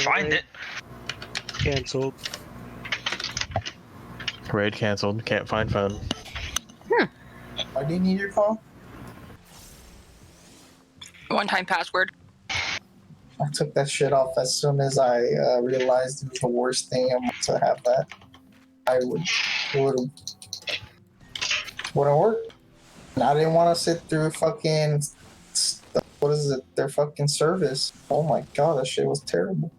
Find it. Cancelled. Raid canceled. Can't find phone. Why do you need your phone? One-time password. I took that shit off as soon as I realized it was the worst thing to have that. Wouldn't work. And I didn't want to sit through fucking what is it? Their fucking service. Oh my god, that shit was terrible.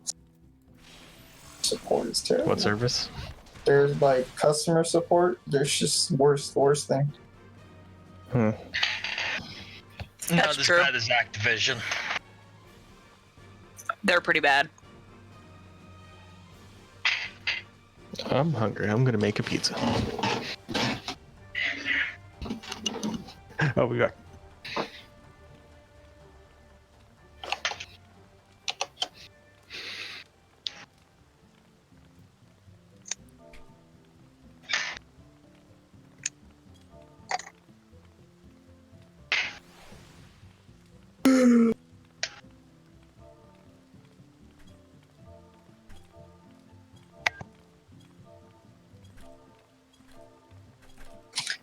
Support is terrible. What service? There's like customer support. There's just worst thing. Hmm. Not as bad as Activision. They're pretty bad. I'm hungry. I'm gonna make a pizza. Oh, we got.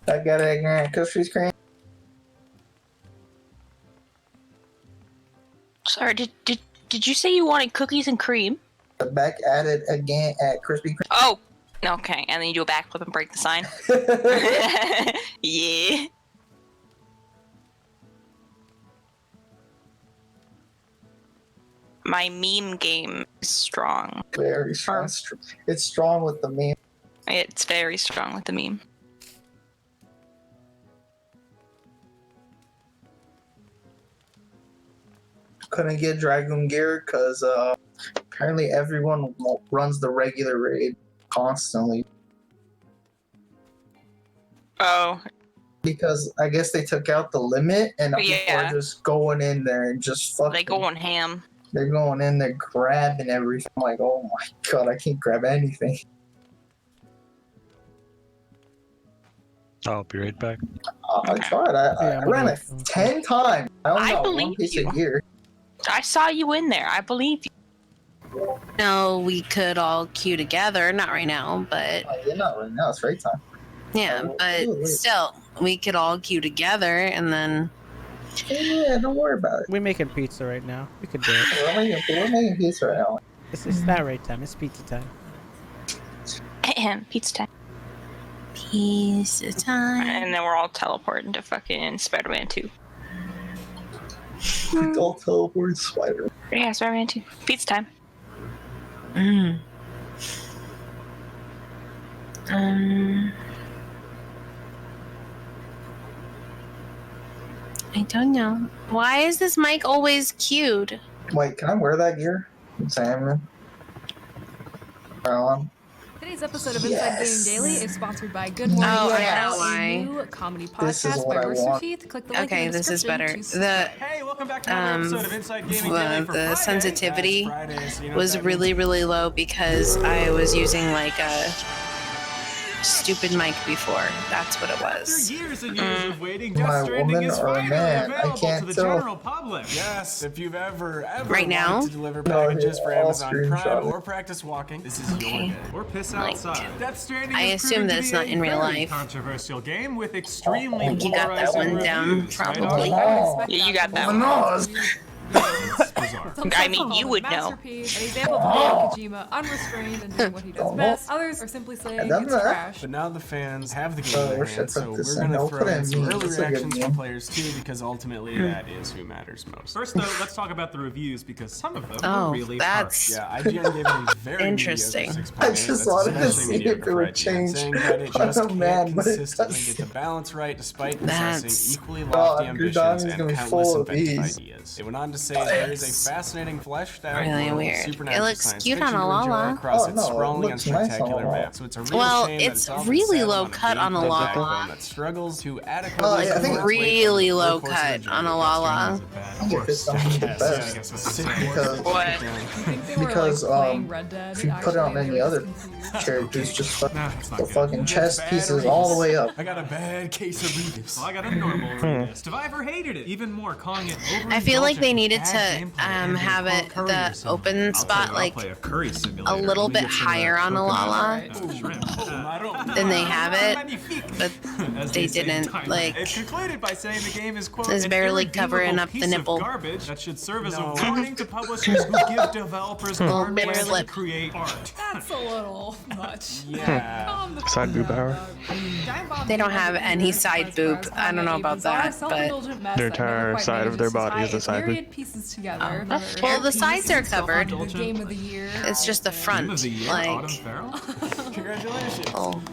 I got egg and cookies cream. Sorry, did you say you wanted cookies and cream? The back added again at Krispy Kreme. Oh, okay. And then you do a backflip and break the sign. Yeah. My meme game is strong. Very strong. It's strong with the meme. It's very strong with the meme. Couldn't get Dragoon gear because apparently everyone runs the regular raid constantly. Oh. Because I guess they took out the limit and people are just going in there and just fucking. They going ham. They're going in there grabbing everything. I'm like, oh my god, I can't grab anything. I'll be right back. I tried. I ran it 10 times. I don't know one piece of gear. I saw you in there. I believe you. No, we could all queue together. Not right now, but... Yeah, not right now. It's raid time. Yeah, but still, we could all queue together and then... Yeah, don't worry about it. We're making pizza right now. We could do it. We're making pizza right now. It's not right time. It's pizza time. Pizza time. Pizza time. And then we're all teleporting to fucking Spider-Man 2. We all teleport Spider-Man. Yeah, Spider-Man 2. Pizza time. I don't know. Why is this mic always queued? Wait, can I wear that gear? Sam. Today's Today's episode of Inside Gaming Daily is sponsored by Good Morning Oh, I Seattle, know why. a new comedy This is podcast what by I Rooster want. Teeth. Click the link Okay, in the this is description better. to subscribe. Hey, welcome back to another episode of Inside Gaming Daily for The Friday. sensitivity That's Friday, so you know was what that really, really low because I was using like a stupid mic before. That's what it After was. years and years of waiting, Am I Death a Stranding woman is or a finally man? I available can't to the tell. general public. Yes, if you've ever Right now? wanted to deliver packages for I'll Amazon Prime screenshot it. or practice walking, this is your day. Or piss Like, outside. Death Stranding I is assume proving that to it's be not a in real very life. controversial game with extremely You got that polarizing one down, reviews, right, probably. Autumn? I would expect Yeah, you got that from one. most reviews. It's bizarre. Some I mean, call you it a would know. masterpiece, an example of Hideo Kojima unrestrained and doing what he does best. Others are simply saying I done it's that. trash. But now the fans have the game Oh, in their where should I hands, put so this we're in? going to I'll throw put it in in some me. early That's a good reactions from name. players too, because ultimately that is who matters most. First though, let's talk about the reviews because some of them Oh, were really that's harsh. Yeah, IGN gave it a very interesting. mediocre 6.8. I just That's wanted to especially see if mediocre it for would IGN, change. saying that it just I'm can't mad, but it consistently doesn't. get the balance right despite That's- possessing equally God, lofty your ambitions dog is and gonna be countless full of inventive these. ideas. They went on to say there is a fascinating fleshed out Really world, weird. supernatural It looks science cute fiction on to a enjoy Lala. across Oh, its no, it sprawling and looks nice on a spectacular Lala. map. So it's a real Well, shame that it's often really set low on a cut deep on a lit Lala. backbone that struggles to adequately Oh, yeah, I think support its weight really over the low course of the cut journey. on a Lala. I think it's something the best because What? I think they were Because, like playing Red Dead. if you put it on actually, any they were other just confused. characters, just fucking Nah, it's not the good. fucking It's chest bad pieces Raidish. all the way up. I got a bad case of Raidish. Well, I got a normal Raidish. Survivor hated it even more, calling it I feel like they overindulgent, needed bad to gameplay, and have they it call curry or the something. open I'll tell spot you, I'll like play a curry a simulator. little Let me bit get some of that higher on a coconut Lala shrimp. than they have it, Magnifique. but As they say in didn't, Thailand. like- It concluded by saying the game is quote It's an barely irredeemable covering up the piece of nipple. garbage that should serve as a warning to publishers who give developers Little hard bit ways to slip. create art. That's a little much. Yeah. Calm the Side boob fuck hour. down. They don't have any side boob. I don't know about that, but Their entire side of their body is a side boob. Pieces together. well, the sides are covered. The game of the year. It's just the Game front, of the year, like Autumn Farrell? Congratulations.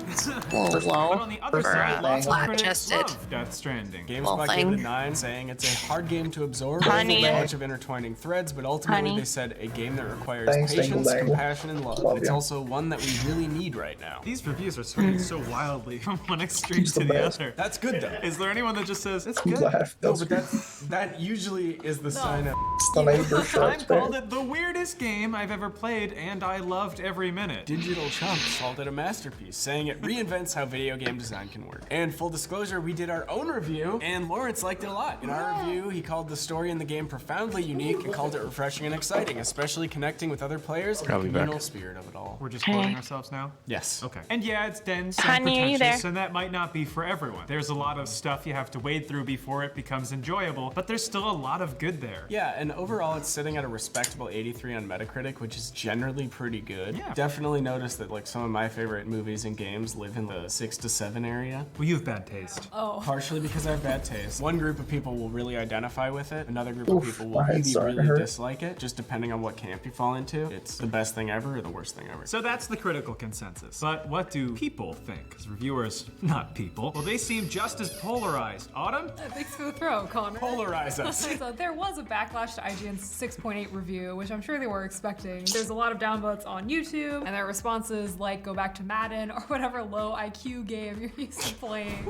it's a little But low on the other for side, lots of critics flat-chested. love Death Stranding. Little GameSpot gave it a thing. 9, saying it's a hard game to absorb. Honey. With a bunch of intertwining threads, but ultimately Honey. they said a game that requires Thanks, patience, Dangle Dangle. compassion, and love. Love And it's ya. also one that we really need right now. These reviews are swinging so wildly from one extreme He's to the the best. other. That's good though. Is there anyone that just says it's You good? laugh, No, that's but that usually is the sign of. It's the neighbor Time sharks, called man. it the weirdest game I've ever played, and I loved every minute. Digital Chumps called it a masterpiece, saying it reinvents how video game design can work. And full disclosure, we did our own review, and Lawrence liked it a lot. In our review, he called the story in the game profoundly unique and called it refreshing and exciting, especially connecting with other players and the I'll be back. communal spirit of it all. We're just Hey. quoting ourselves now? Yes. Okay. And yeah, it's dense and Honey, are you pretentious, there? and that might not be for everyone. There's a lot of stuff you have to wade through before it becomes enjoyable, but there's still a lot of good there. Yeah, and overall it's sitting at a respectable 83 on Metacritic, which is generally pretty good. Yeah. Definitely noticed that like some of my favorite movies and games live in the 6 to 7 area. Well, you have bad taste. Oh. Partially because I have bad taste. One group of people will really identify with it. Another group of Oof, people will my head's really, starting to really hurt. dislike it, just depending on what camp you fall into. It's the best thing ever or the worst thing ever. So that's the critical consensus. But what do people think? Because reviewers, not people, well, they seem just as polarized. Autumn? Thanks for the throw, Connor. Polarize us. So there was a backlash to IGN's 6.8 review, which I'm sure they were expecting. There's a lot of downvotes on YouTube, and their responses like go back to Madden or whatever low IQ game you're used to playing.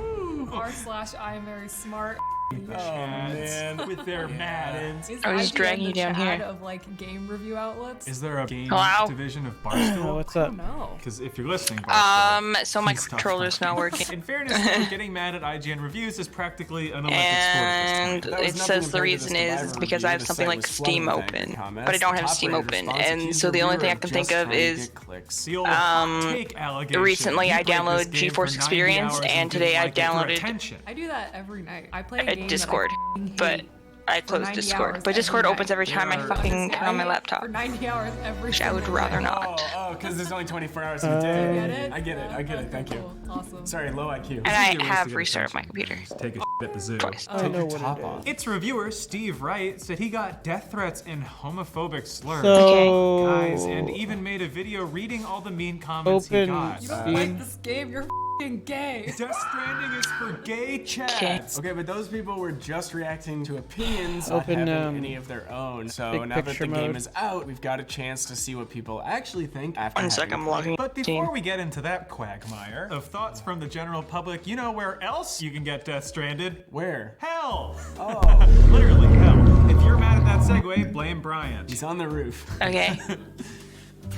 r/I am very smart. Oh man, with their Maddens. Is I was just IGN dragging the you down Chad here. of like game review outlets? Is there a game Hello? division of Oh, Barstool? what's up? No. Because if you're listening, Barstool, So my please stop controller's talking. not working. In fairness, though, getting mad at IGN reviews is practically an Olympic sport at And this point. it says the reason is because I have something like Steam open, but I don't have Steam open, and so the only thing I can think of is recently I downloaded GeForce Experience, and today I downloaded I do that every night. I play a game Discord, that but I for closed 90 Discord. hours But Discord every opens night. every time I fucking turn on my laptop, for 90 hours every which I would single rather night. not. Oh, because there's only 24 hours in a day. You get it? I get it. I get it. Thank you. Cool. Awesome. Sorry, low IQ. And I have restarted my computer. Take a shit at the zoo. Twice. I know what it is. Its reviewer, Steve Wright, said he got death threats and homophobic slurs. So, Guys, and even made a video reading all the mean comments he Open got. You don't Steam. like this game, you're gay. Death Stranding is for gay chads. Okay, but those people were just reacting to opinions, not Open, having any of their own. So now that the game is out, we've got a chance to see what people actually think after. 1 second, I'm logging. But before we get into that quagmire of thoughts from the general public, you know where else you can get Death Stranded? Where? Hell! Oh. Literally hell. If you're mad at that segue, blame Brian. He's on the roof. Okay.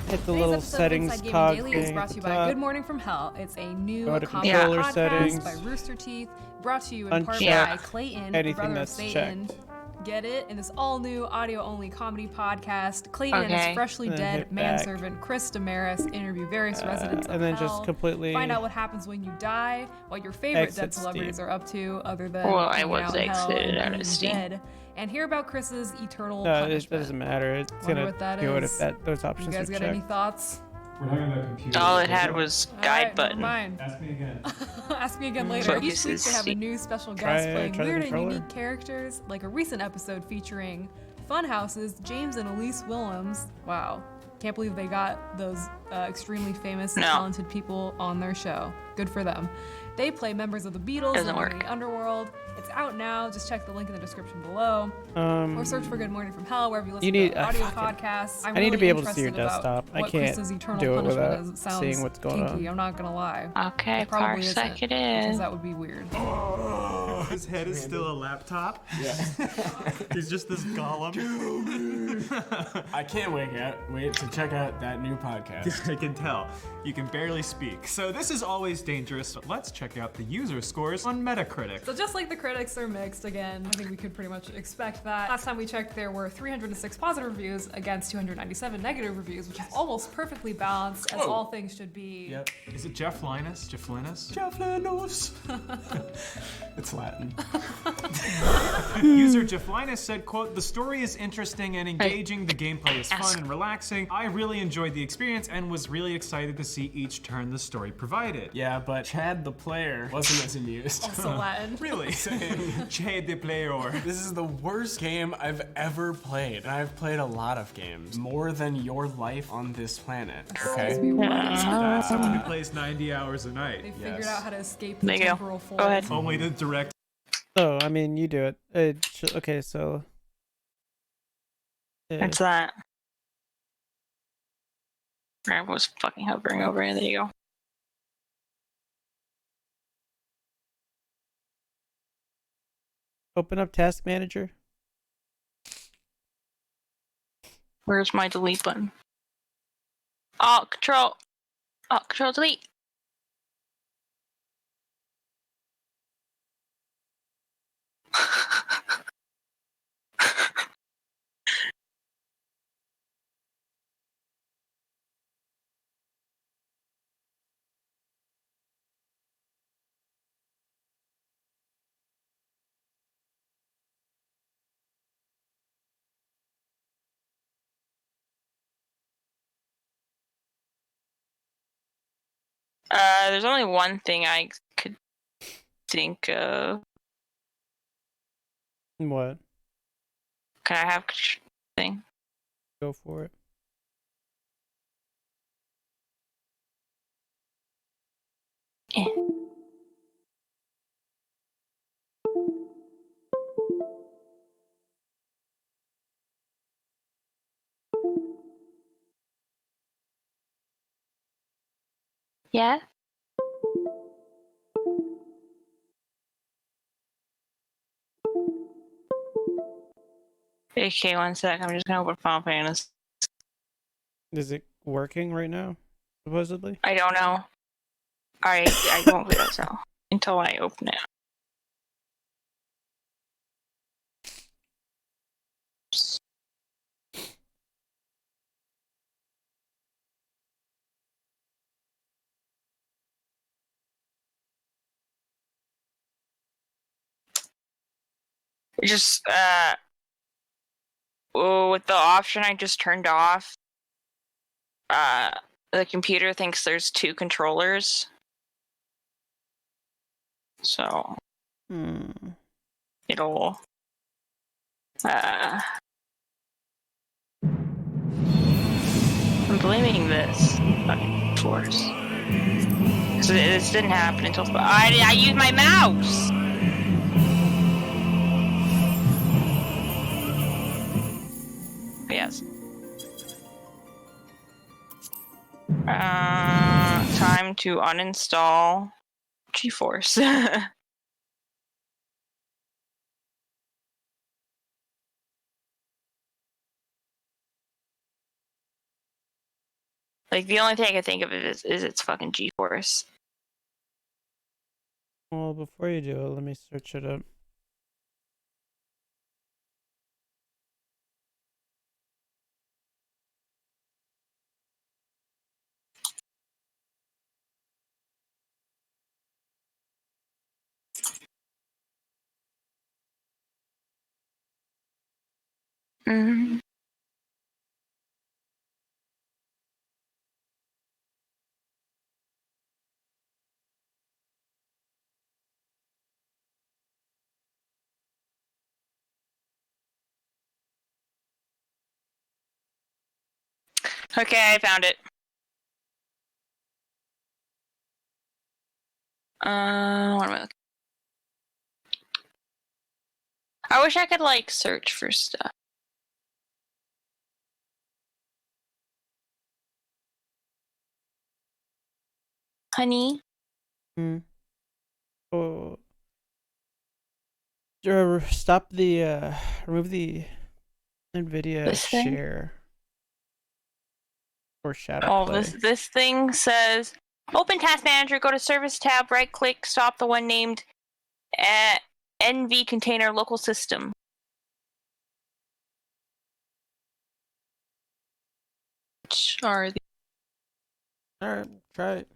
Hit the Today's little episode of settings Inside Gaming cog Daily thing is at brought the to you by top. Good Morning from Hell. It's a new Go to comedy controller podcast settings. by Rooster Teeth, brought to you in part Uncheck by Clayton, anything brother of that's Satan. checked. Get it? In this all-new audio-only comedy podcast, Clayton and his freshly And dead hit back. manservant Chris Damaris interview various residents of and then hell. just completely Find out what happens when you die, what your favorite dead exit celebrities Steam. are up to, other than Well, I hanging was out in hell exited and out of being Steam. dead, and hear about Chris's eternal No, it punishment. doesn't matter. It's Wonder gonna what that do it is. if those You options guys are got checked. any thoughts? We're not on the computer. All it had was All guide right, button. Never mind. Ask me again. Ask me again later. Each week Focuses they have a C. new special Try guest playing the weird and controller. unique characters, like a recent episode featuring Funhouse's James and Elise Willems. Wow. Can't believe they got those extremely famous and No. talented people on their show. Good for them. They play members of the Beatles Doesn't and work. the Underworld. It's out now. Just check the link in the description below. Or search for Good Morning from Hell wherever you listen You need- to audio podcasts. I'm I need to really be able to see your interested about desktop. I what can't Chris's eternal do it punishment without is. It sounds seeing what's going kinky, on. I'm not gonna lie. Okay, It probably parsec isn't, it because is. that would be weird. His head is still a laptop. Yeah. He's just this golem. I can't wait to check out that new podcast. I can tell. You can barely speak. So this is always dangerous, but let's check out the user scores on Metacritic. So just like the critics, they're mixed again. I think we could pretty much expect that. Last time we checked, there were 306 positive reviews against 297 negative reviews, which is almost perfectly balanced, as all things should be. Yep. Is it Jeff Linus? Jeff Linus? Jeff Linus. It's Latin. User Jeff Linus said, quote, "The story is interesting and engaging. The gameplay is fun and relaxing. I really enjoyed the experience and was really excited to see each turn the story provided." Yeah, but Chad the player wasn't as amused. Also Latin. Really? Che de player. This is the worst game I've ever played. And I've played a lot of games. More than your life on this planet. Okay? That's someone who plays 90 hours a They night. figured Yes. out how to escape the There you go. temporal fold. Go ahead. Only the direct. So, I mean, you do it. Okay, so. It's that. I was fucking hovering over it. There you go. Open up Task Manager. Where's my delete button? Alt Control. Alt Control Delete. There's only one thing I could think of. What? Can I have thing? Go for it. Eh. Yeah? Okay, 1 sec. I'm just gonna open Final Fantasy. Is it working right now? Supposedly? I don't know. I won't do that so until I open it. It just with the option I just turned off, the computer thinks there's two controllers. So it'll I'm blaming this fucking force. So this didn't happen until I used my mouse. Yes. Time to uninstall GeForce. Like, the only thing I can think of is it's fucking GeForce. Well, before you do it, let me search it up. Mm-hmm. Okay, I found it. What am I looking? I wish I could, like, search for stuff. Honey? Oh. Stop the, remove the NVIDIA This thing? share. Or shadow Oh, play. this thing says, open Task Manager, go to Service tab, right-click, stop the one named NV Container Local System. Which are the... Alright, try it.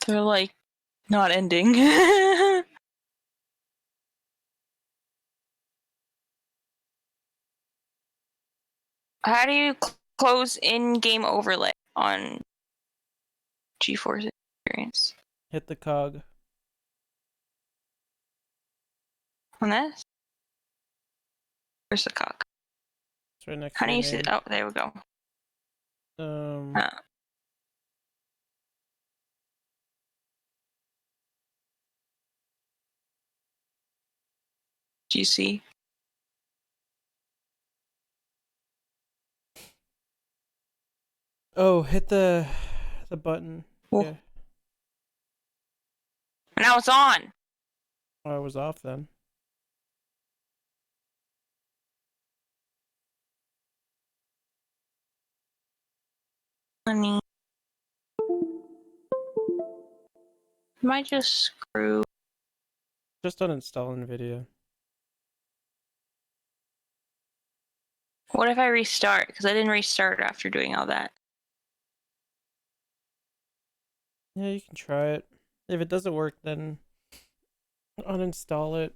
They're, like, not ending. How do you close in-game overlay on GeForce Experience? Hit the cog. On this? Where's the cog? It's right next How to do your you see? name. Oh, there we go. Do you see? Oh, hit the button. Oh. Yeah. Now it's on. Oh, I was off then. Honey. Am I just screwed? Just uninstall NVIDIA. What if I restart? Because I didn't restart after doing all that. Yeah, you can try it. If it doesn't work, then uninstall it.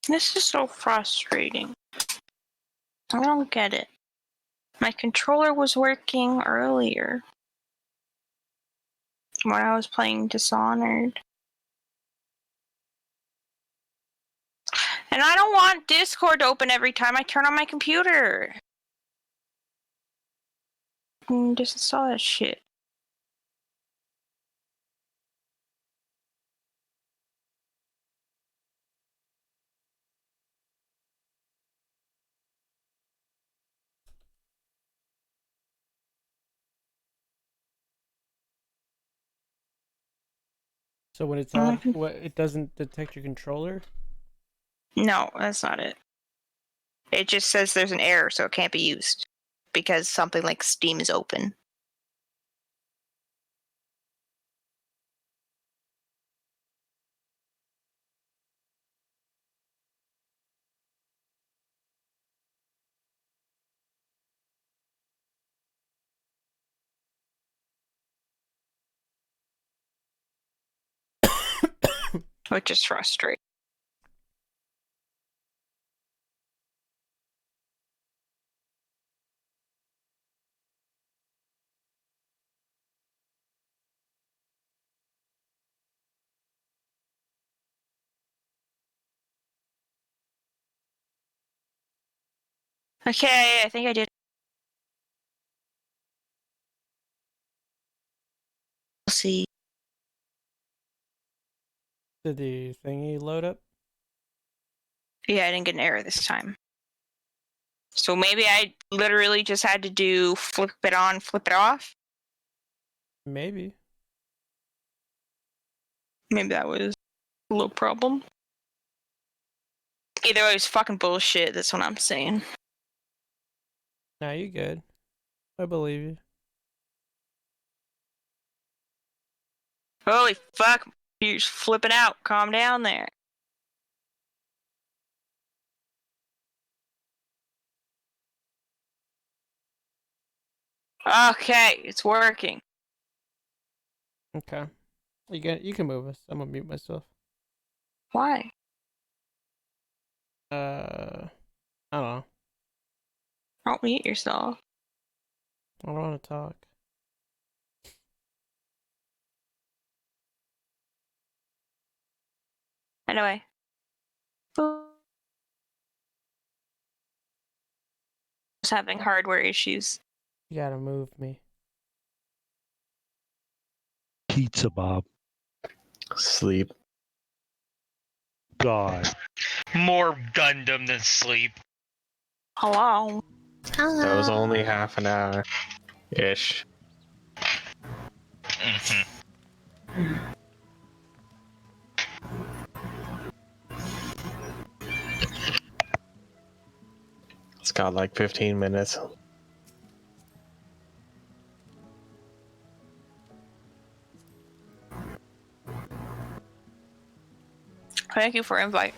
This is so frustrating. I don't get it. My controller was working earlier when I was playing Dishonored. And I don't want Discord to open every time I turn on my computer. Disinstall that shit. So when it's on, what it doesn't detect your controller? No, that's not it. It just says there's an error, so it can't be used because something like Steam is open. Which is frustrating. Okay, I think I did. We'll see. Did the thingy load up? Yeah, I didn't get an error this time. So maybe I literally just had to do flip it on, flip it off. Maybe. Maybe that was a little problem. Either way, it was fucking bullshit. That's what I'm saying. Nah, you good. I believe you. Holy fuck. You're just flipping out. Calm down there. Okay, it's working. Okay. You can move us. I'm gonna mute myself. Why? I don't know. Don't mute yourself. I don't want to talk. Anyway. Was having hardware issues. You gotta move me. Pizza Bob. Sleep. God. More Gundam than sleep. Hello. That was only half an hour. Ish. It's got like 15 minutes. Thank you for invite.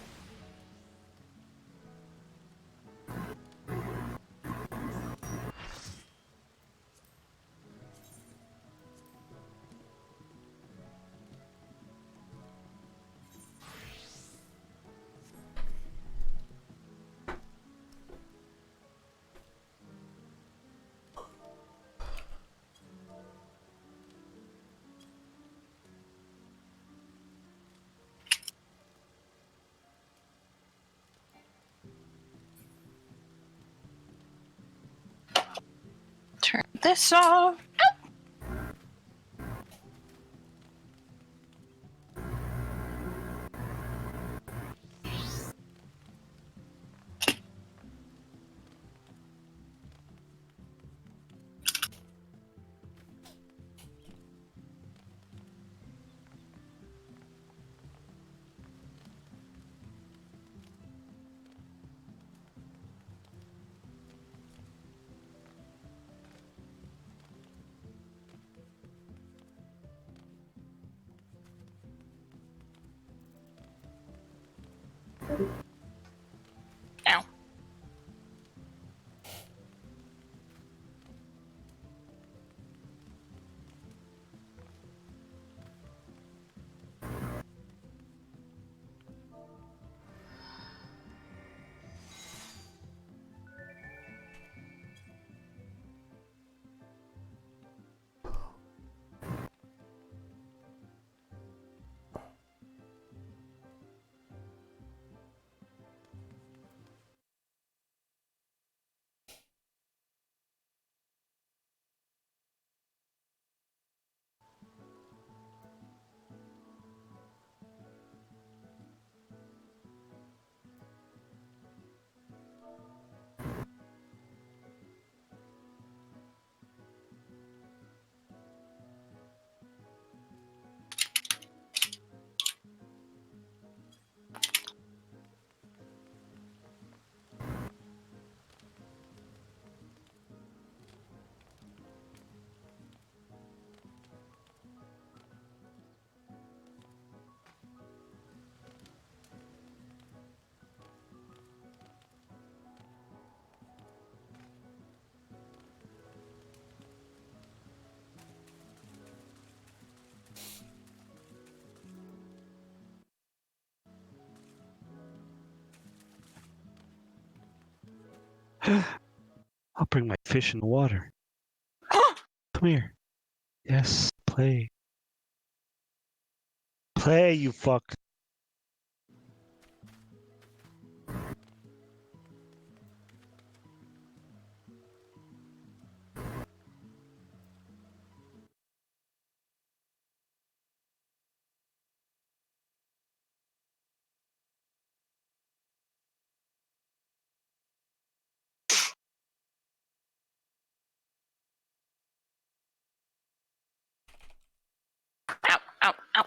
Turn this off. Ow. I'll bring my fish in the water. Come here. Yes, play. Play, you fuck. Ow, ow, ow.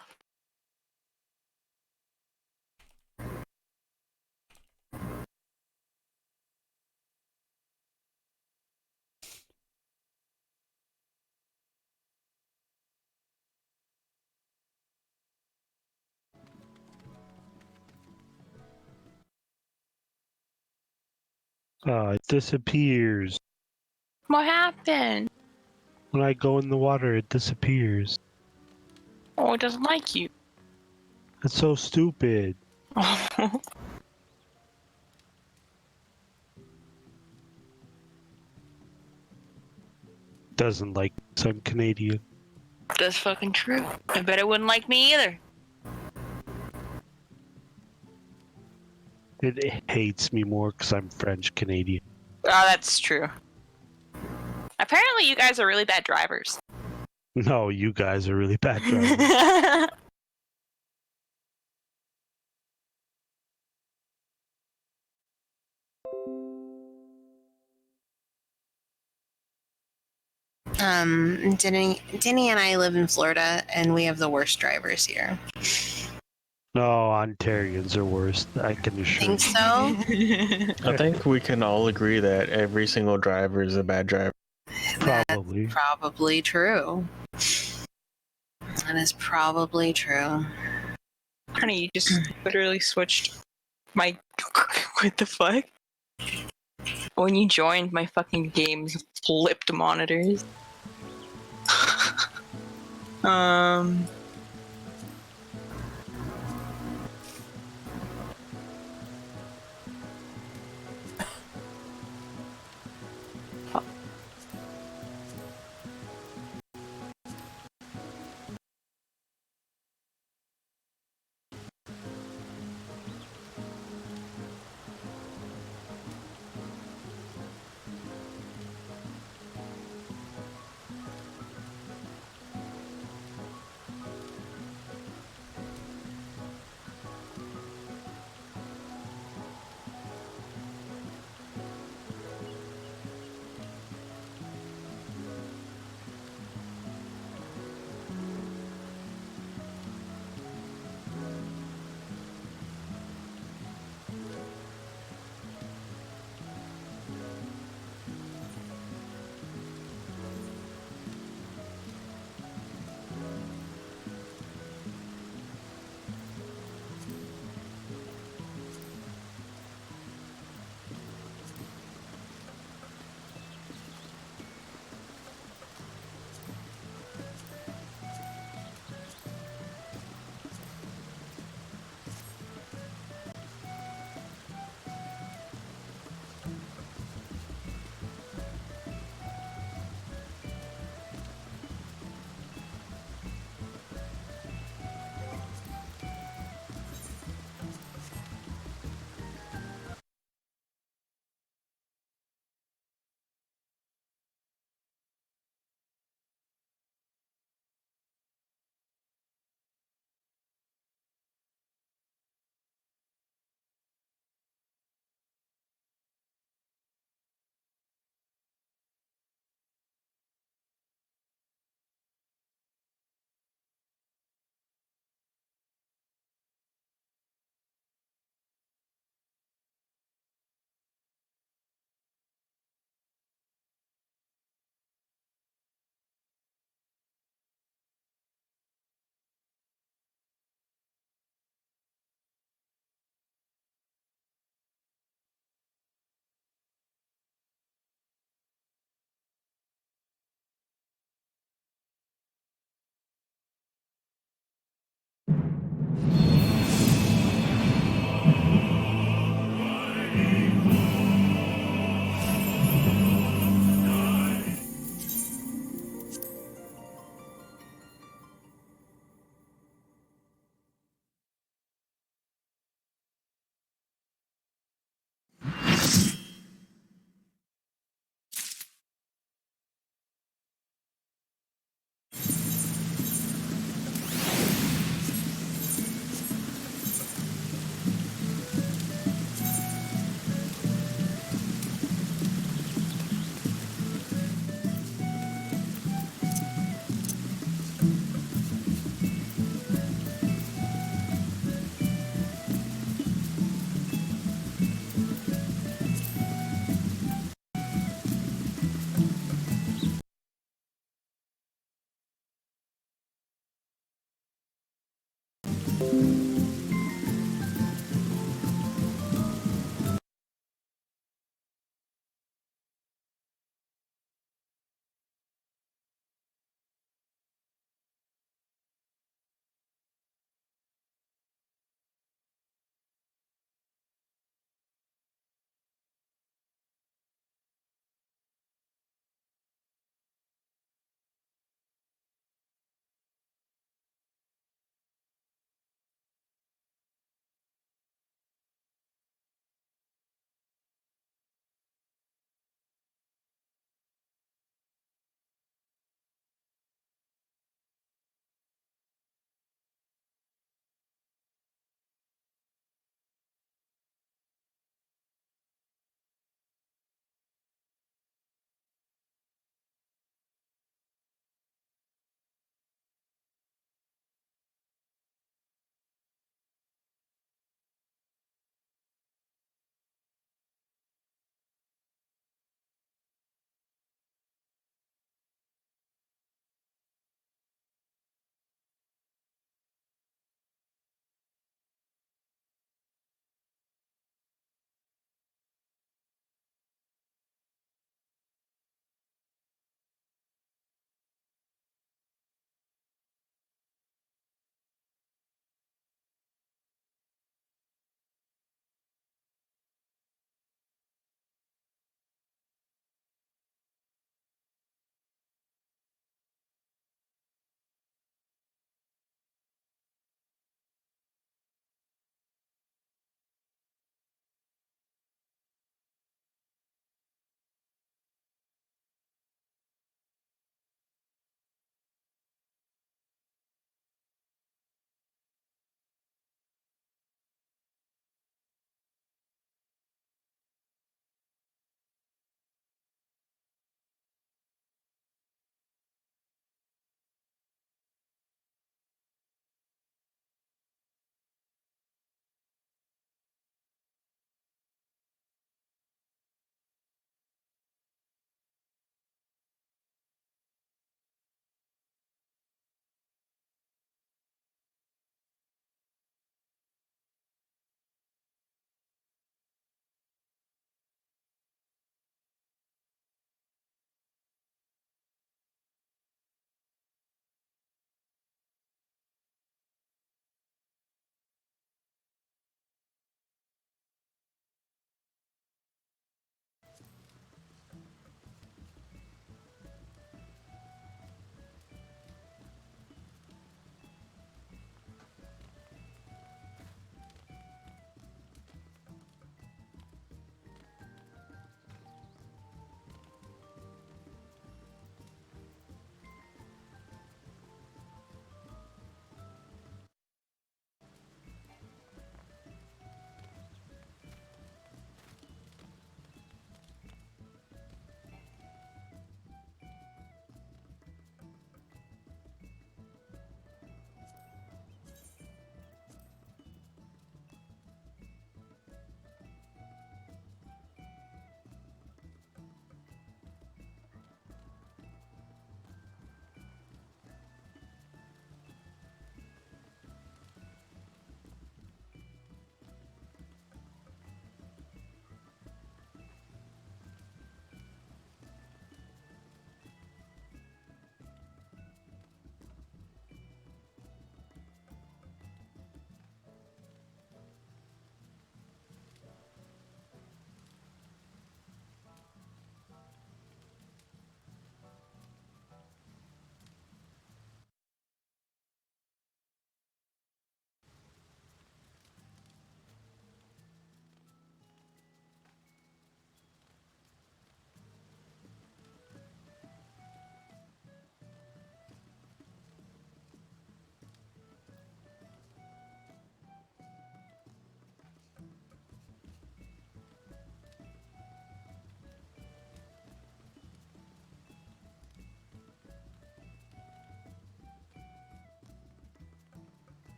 It disappears. What happened? When I go in the water, it disappears. Oh, it doesn't like you. That's so stupid. Doesn't like some Canadian. That's fucking true. I bet it wouldn't like me either. It hates me more because I'm French Canadian. Oh, that's true. Apparently, you guys are really bad drivers. No, you guys are really bad drivers. Denny and I live in Florida, and we have the worst drivers here. No, Ontarians are worse. I can assure Think you. so? I think we can all agree that every single driver is a bad driver. Probably. That's probably true. That is probably true. Honey, you just literally switched my... What the fuck? When you joined, my fucking games flipped monitors.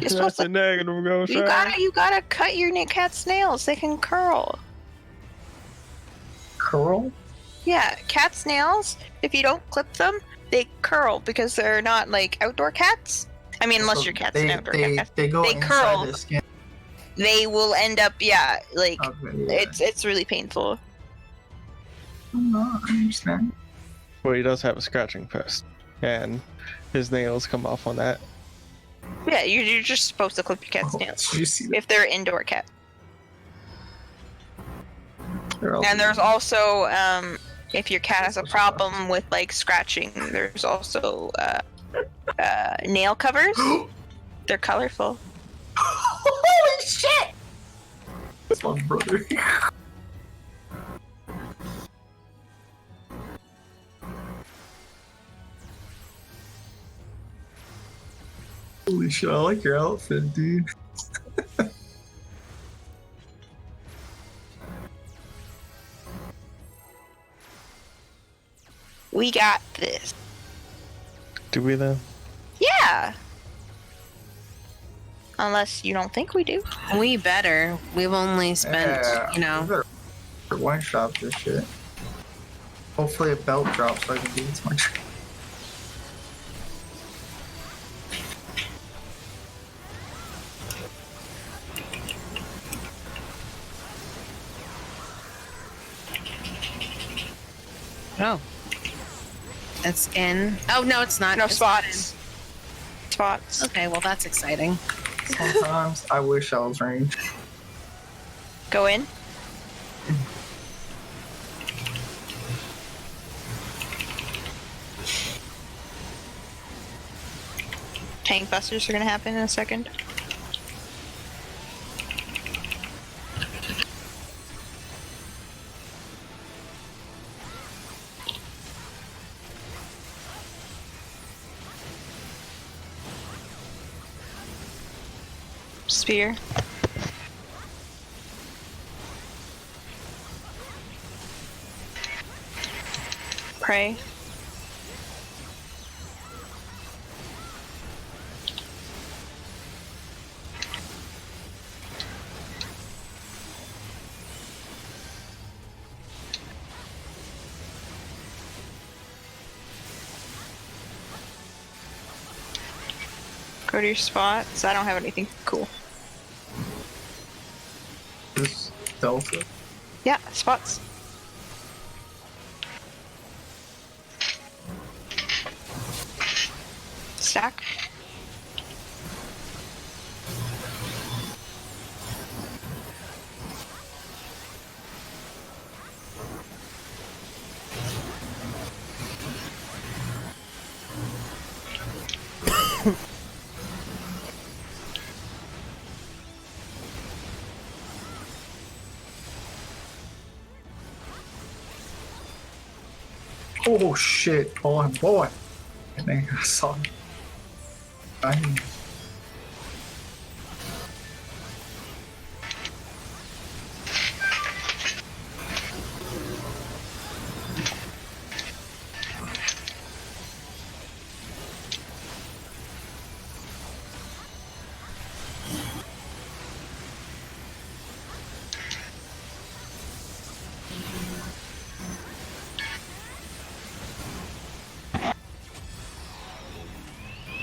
You're supposed That's a negative, go you gotta cut your cat's nails. They can curl. Curl? Yeah, cat's nails, if you don't clip them, they curl because they're not like outdoor cats. I mean, unless your cat's an outdoor cat. They go inside curl. the skin. They will end up, like, Okay, yeah. it's really painful. I understand. Well, he does have a scratching fest, and his nails come off on that. Yeah, you're just supposed to clip your cat's nails Did you see that? if they're indoor cat. They're And there's also, if your cat has a problem with like scratching, there's also nail covers. They're colorful. Holy shit! That's my brother. Holy shit, I like your outfit, dude. We got this. Do we though? Yeah. Unless you don't think we do. We better. We've only spent, We better one shot this shit. Hopefully a belt drops so I can get into my tree. Oh. It's in. Oh, no, it's not. No It's spots. Spots. Okay, well, that's exciting. Sometimes I wish I was ranged. Go in. Tank busters are gonna happen in a second. Spear. Pray. Go to your spots. I don't have anything cool. This Delta. Yeah, spots. Stack. Oh shit! Oh boy! I think I saw it.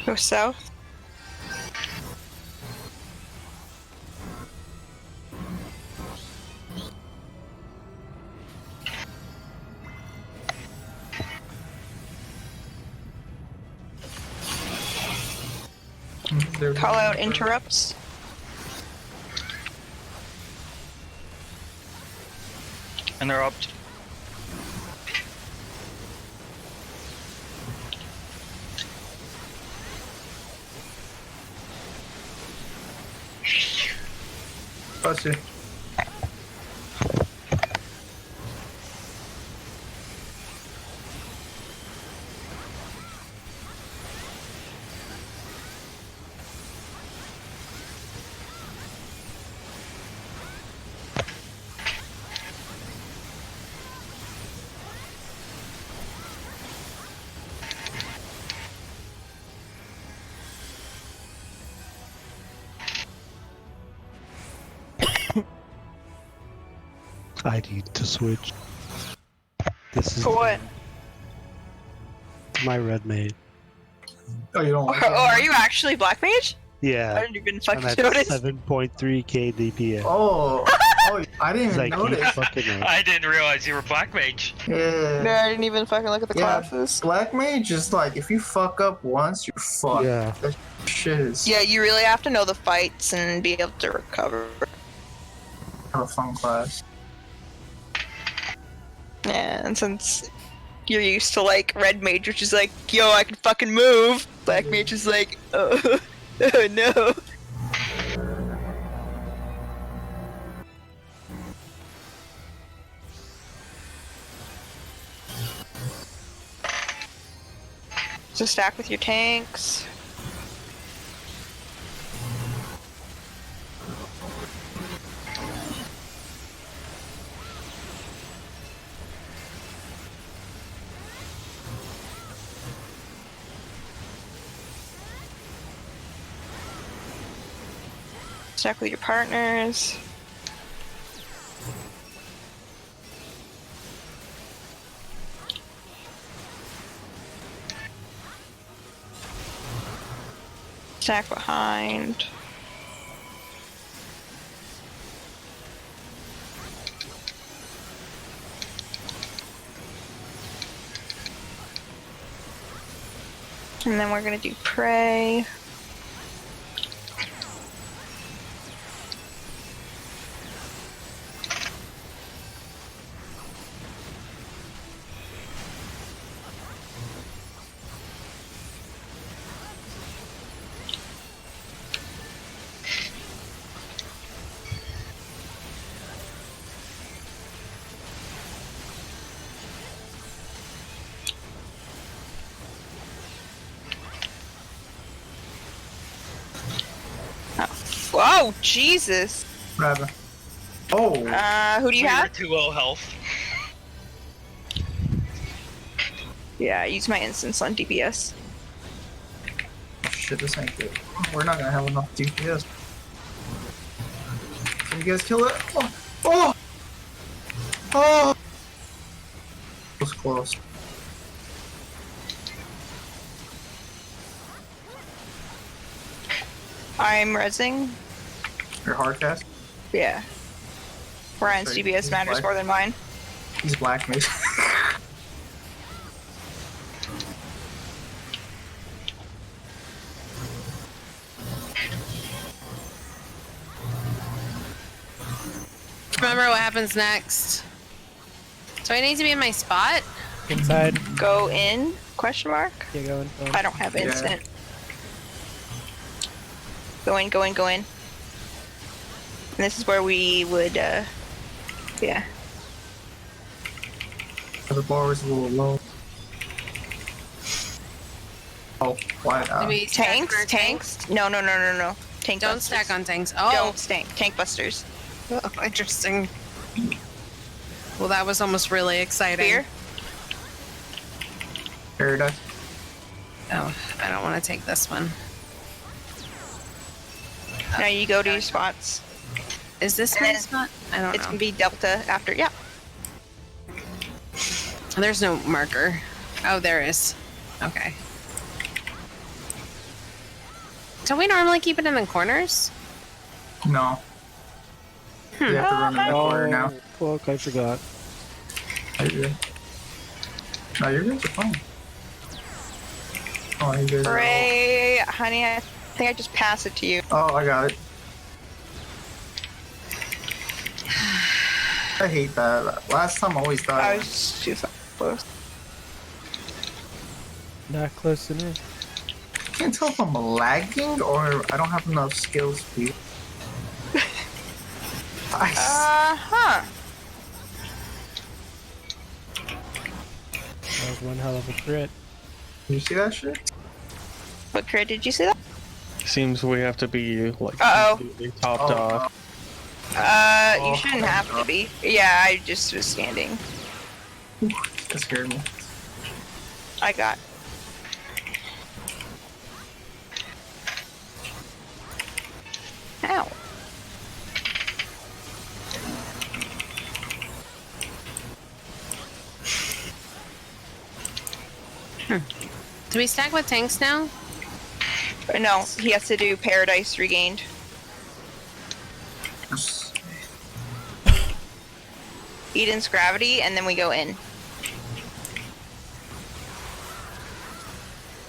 Go south. Call out interrupts. Interrupt. Bless you. I need to switch. This is For what? my red mage. Oh, you don't like Oh, it? are you actually Black Mage? I Yeah, didn't even I'm fucking at notice. 7.3k DPS. Oh, I didn't even I keep notice. fucking up. I didn't realize you were Black Mage. No, Yeah. I didn't even fucking look at the Yeah. classes. Black Mage is like, if you fuck up once, you're fucked. Yeah. That shit is Yeah, you really have to know the fights and be able to recover. a fun class. Yeah, and since you're used to like Red Mage, which is like, yo, I can fucking move. Black Mage is like, oh, oh no. So stack with your tanks. Stack with your partners. Stack behind. And then we're gonna do pray. Oh, Jesus. Rather. Oh, Who do you We were have? too low health. Yeah, I use my instance on DPS. shit, this ain't good. We're not gonna have enough DPS. Can you guys kill it? Oh! Oh! Oh! That was close. I'm rezzing. Your hard cast? Yeah. Ryan's Sorry, DPS he's matters black. more than mine. He's black mage. Remember what happens next. So I need to be in my spot? Inside. Go in? Question mark? Yeah, go in. I don't have Yeah. instant. Go in, go in, go in. And this is where we would, yeah. The bar is a little low. Oh, why? Maybe stack on Tanks? our Tanks? No, no, no, no, no. Tank Don't busters. stack on tanks. Oh, Don't stank. Tank busters. oh, interesting. Well, that was almost really exciting. Spear? Paradise. Oh, I don't want to take this one. Now you go to your spots. Is this And my then spot? I don't It's know. gonna be Delta after, yeah. There's no marker. Oh, there is. Okay. Don't we normally keep it in the corners? No. You have to run in that corner now. Fuck, I forgot. Are you good? No, your guys are fine. Oh, you guys are all... Ray, honey, I think I just passed it to you. Oh, I got it. I hate that. Last time I always I died. was too close. Not close enough. I can't tell if I'm lagging or I don't have enough skill speed. Huh. That was one hell of a crit. You see that shit? What crit did you see that? Seems we have to be like Uh-oh. completely topped Oh, off. Oh, You shouldn't have to be. Yeah, I just was standing. That scared me. I got. Ow. Do we stack with tanks now? No, he has to do Paradise Regained. Eden's Gravity, and then we go in.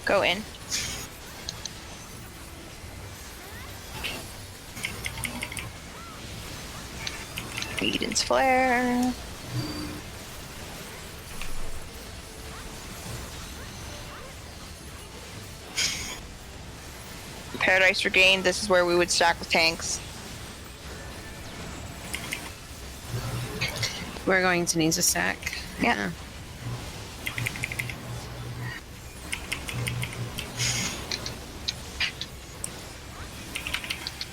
Go in. Eden's Flare. Paradise Regained, this is where we would stack with tanks. We're going to need to stack. Yeah.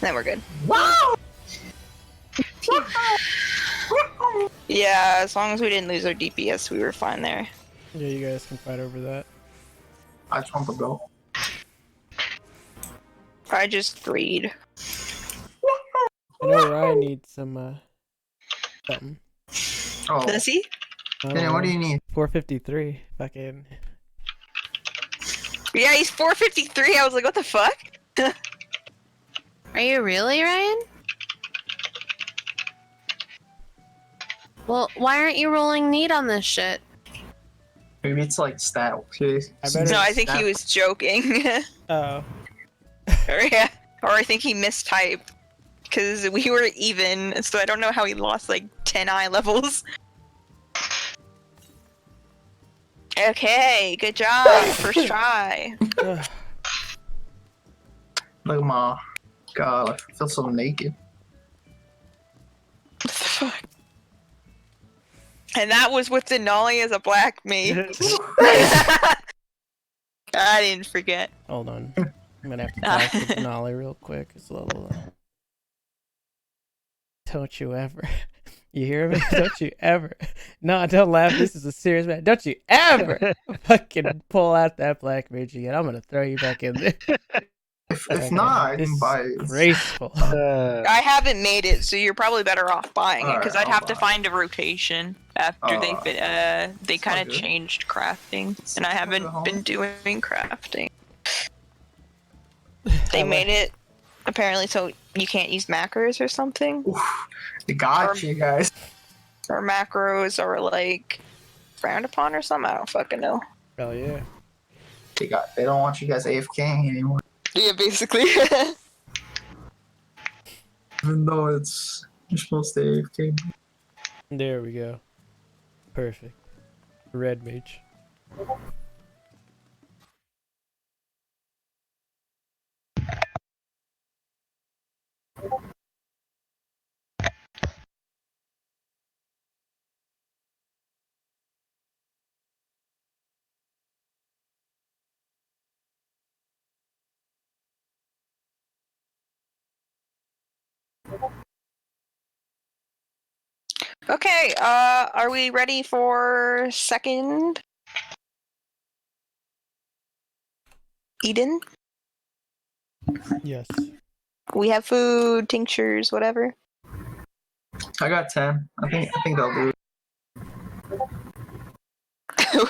Then we're good. Wow! Yeah, as long as we didn't lose our DPS, we were fine there. Yeah, you guys can fight over that. I just want to go. I just greed. I know Ryan needs some something. Oh, Does he? Danny, what do you need? 453. Fucking. Yeah, he's 453. I was like, what the fuck? Are you really, Ryan? Well, why aren't you rolling need on this shit? Maybe it's like stat. Okay. No, I think he was joking. Oh. Yeah. Or I think he mistyped. Because we were even, so I don't know how he lost like 10 eye levels. Okay, good job. First try. Look at my god, I feel so naked. What the fuck? And that was with Denali as a black mage. I didn't forget. Hold on. I'm gonna have to talk to Denali real quick. It's a little. Don't you ever. You hear me? Don't you ever. No, don't laugh. This is a serious matter. Don't you ever fucking pull out that black mage again. I'm gonna throw you back in there. If not, I can buy it. Graceful. I haven't made it, so you're probably better off buying it because Alright, I'd I'll have to buy find a rotation after they kind of good. changed crafting, and I haven't been doing crafting. They made it apparently so you can't use macros or something, Oof, they got you guys. or macros are like frowned upon or something. I don't fucking know. Hell yeah. They don't want you guys AFKing anymore. Yeah, basically. Even though it's you're supposed to AFK. There we go. Perfect. Red mage. Okay, are we ready for second? Eden? Yes. We have food, tinctures, whatever. I got 10. I think I'll do it.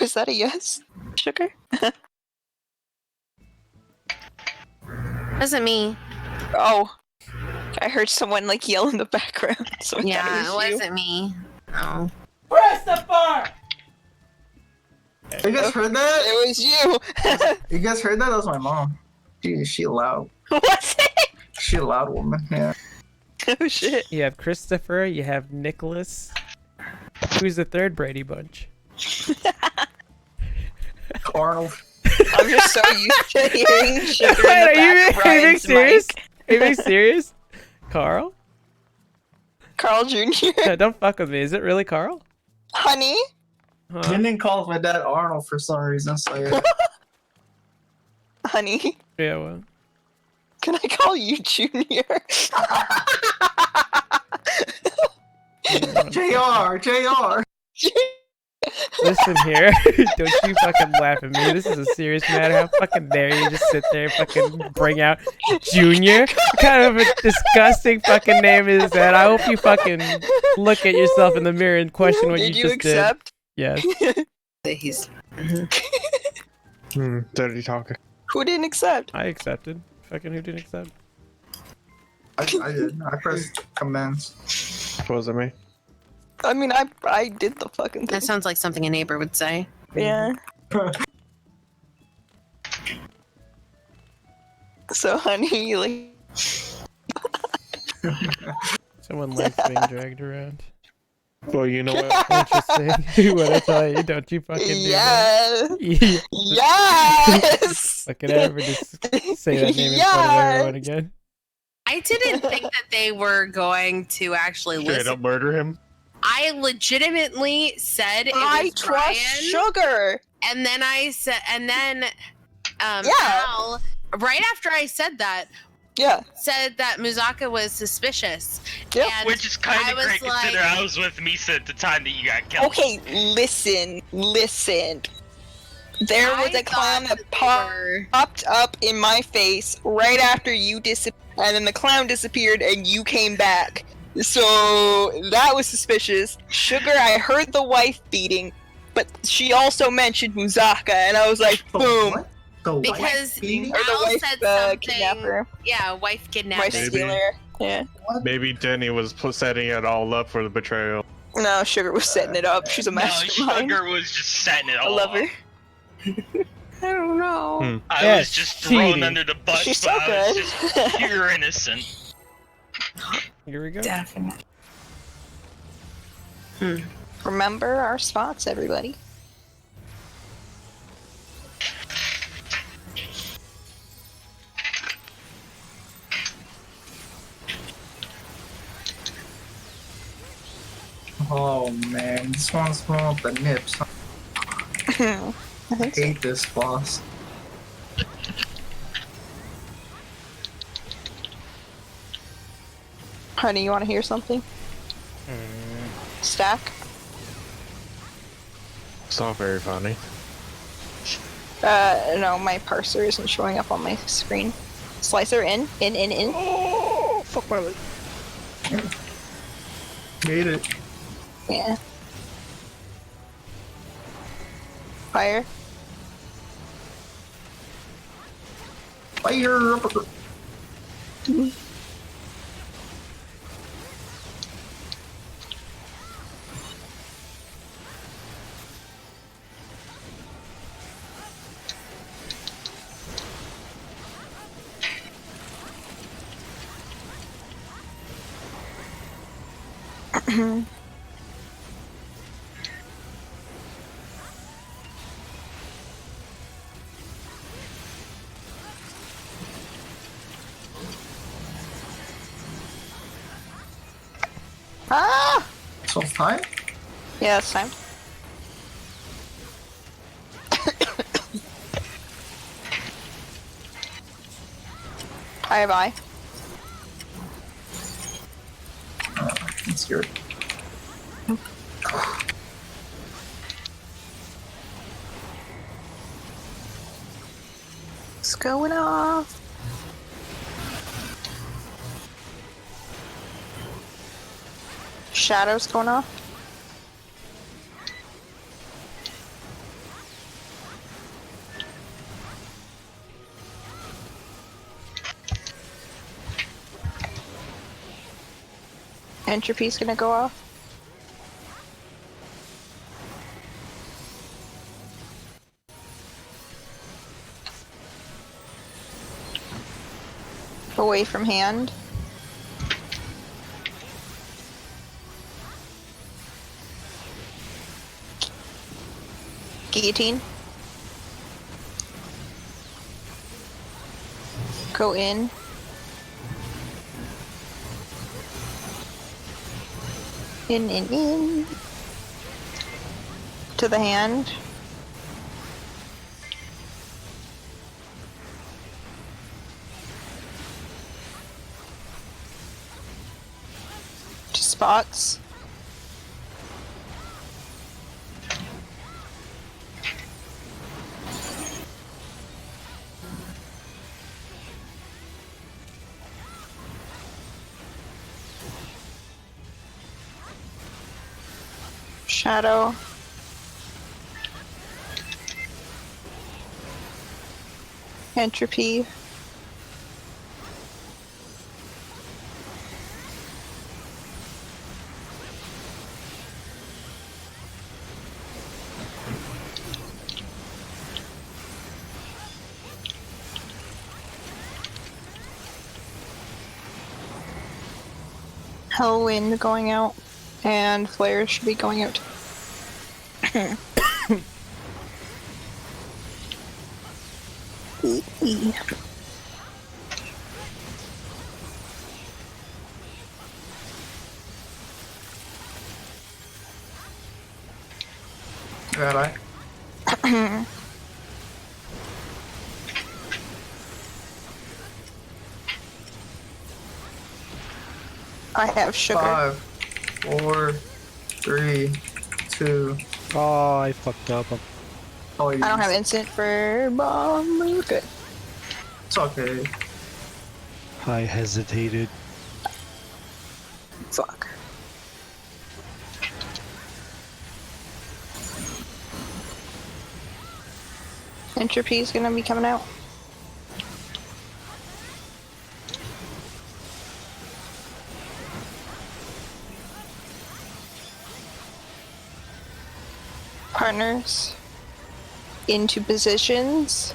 Was that a yes? Sugar? Wasn't me. Oh. I heard someone like yell in the background. So I thought Yeah, it it was you. wasn't me. Oh. Christopher! You guys heard that? It was you! You guys heard that? That was my mom. She loud. What's it? She a loud woman, yeah. Oh shit. You have Christopher, you have Nicholas. Who's the third Brady Bunch? Arnold. I'm just so used to hearing sugar in the Wait, are you back of being Ryan's serious? mic. Are you being serious? Carl? Carl Jr. No, don't fuck with me. Is it really Carl? Honey? Huh? Lyndon calls my dad Arnold for some reason, so yeah. Honey? Yeah, well. Can I call you Junior? JR! Listen here. Don't you fucking laugh at me. This is a serious matter. How fucking dare you just sit there and fucking bring out Junior? What kind of a disgusting fucking name is that? I hope you fucking look at yourself in the mirror and question what Did you you just accept? did. Yes. He's. Dirty talker. Who didn't accept? I accepted. Fucking who didn't accept? I did. I pressed commence. Was it me? I mean, I did the fucking thing. That sounds like something a neighbor would say. Yeah. So, honey, like. Someone likes being dragged around. Well, you know what? Interesting. What I tell you, don't you fucking do that. Yes. Yes. Fucking ever just say that name in front of everyone again. I didn't think that they were going to actually Straight listen. up murder him? I legitimately said it I was trust Brian, Sugar. and then I said, and then Yeah. Al, right after I said that, said that Muzaka was suspicious. Yep. And Which is kind I of was great like- considering I was with Misa at the time that you got killed. Okay, listen. There was a clown that popped up in my face right after you disappeared, and then the clown disappeared and you came back. So that was suspicious. Sugar, I heard the wife beating, but she also mentioned Muzaka, and I was like, boom. Because Al Al said something. kidnapper. Yeah, wife kidnapping. Wife stealer. Yeah. Maybe Denny was setting it all up for the betrayal. No, Sugar was setting it up. She's a No, mastermind. Sugar was just setting it I all love up. her. I don't know. I was just thrown under the bus, She's but so I was good. just pure innocent. Here we go. Definitely. Remember our spots, everybody. Oh man, this one's going with the nips. I hate this boss. Honey, you want to hear something? Stack? It's not very funny. No, my parser isn't showing up on my screen. Slicer in. Oh, fuck my leg. Made it. Yeah. Fire. Fire! Ah! So it's time? Yeah, it's time. I have eye. I'm scared. It's going off. Shadows going off. Entropy's gonna go off. Away from hand. Guillotine. Go in. In. To the hand. To spots. Shadow. Entropy. Hellwind going out, and Flare should be going out. Right. I have sugar. 5, 4, 3, 2. Oh, I fucked up. Oh, I don't have instant for bomb. Okay. It's okay. I hesitated. Fuck. Entropy is gonna be coming out. Partners into positions.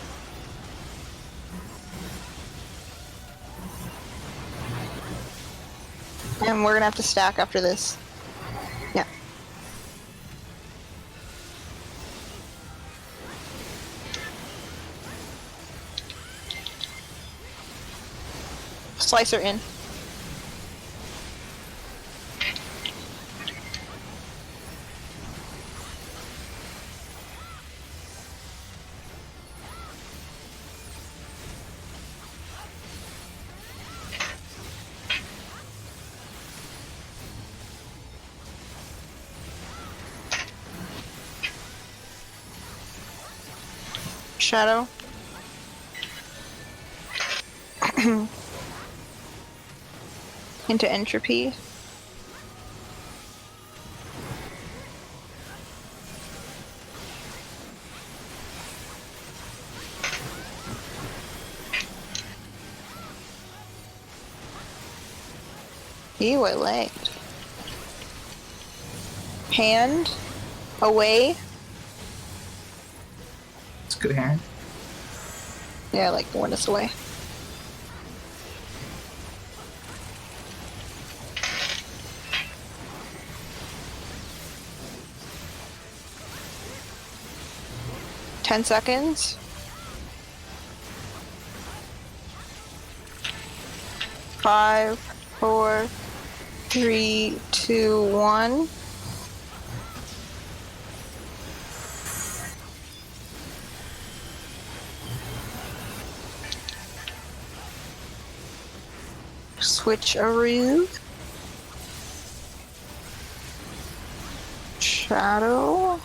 And we're gonna have to stack after this. Yeah. Slicer in. Shadow. Into entropy. Ew, I lagged. Hand. Away. It's a good hand. Yeah, I like when it's away. Ten seconds. 5, 4, 3, 2, 1. Switcheroo. Shadow.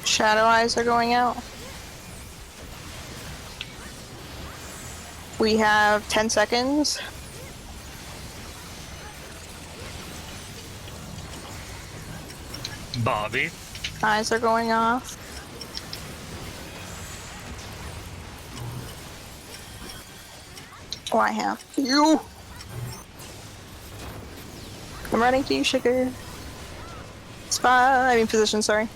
Shadow eyes are going out. We have 10 seconds. Bobby. Eyes are going off. Oh, I have you. I'm running to you, sugar. Position, sorry.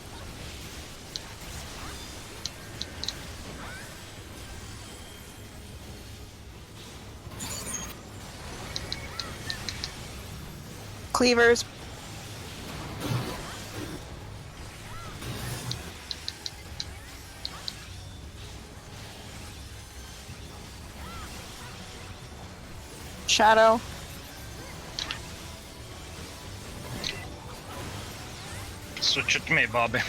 Cleavers. Shadow. Switch it to me, Bobby.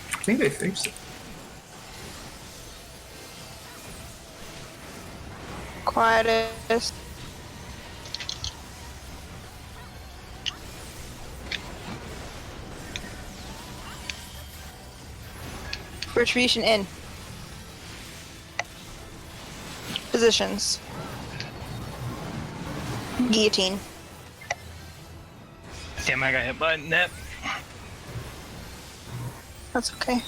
I think they fixed it. Quietus. Retribution in. Positions. Guillotine. Damn, I got hit by a net. That's okay.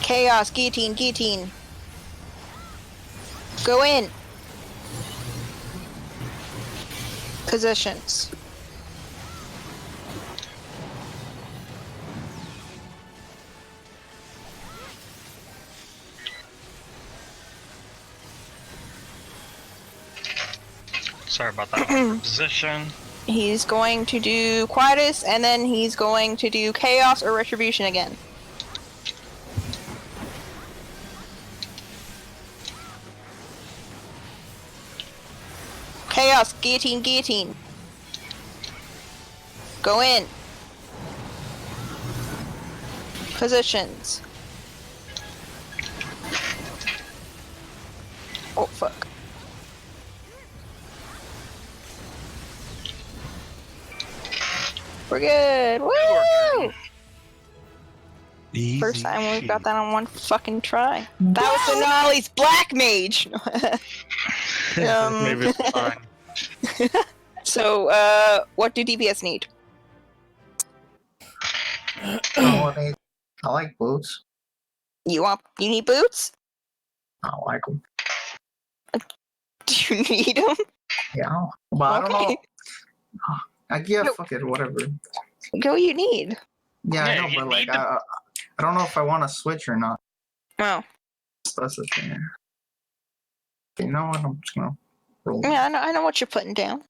Chaos, guillotine, guillotine. Go in. Positions. Sorry about that. Position. He's going to do Quietus, and then he's going to do Chaos or Retribution again. Chaos, guillotine, guillotine. Go in. Positions. Oh, fuck. We're good. Woo! Easy First time we've shit. got that on one fucking try. That was Denali's Black Mage! Maybe it's fine. So, what do DPS need? I like boots. You need boots? I like them. Do you need them? Yeah, but I don't know. I give No. fuck it, whatever. Go you need. Yeah, I Yeah, know, you but like, need I don't know if I want to switch or not. Oh. That's the thing. You know what? I'm just gonna roll. Yeah, I know what you're putting down.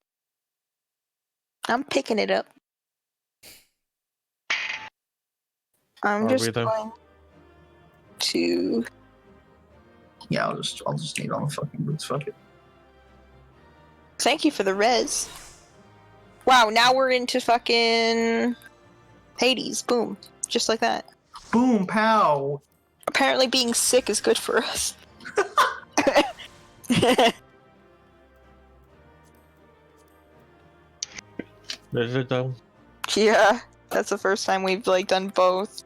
I'm picking it up. I'm Are just we though? going to... Yeah, I'll just need all the fucking boots. Fuck it. Thank you for the res. Wow, now we're into fucking Hades. Boom. Just like that. Boom, pow. Apparently being sick is good for us. Is it though? Yeah, that's the first time we've like done both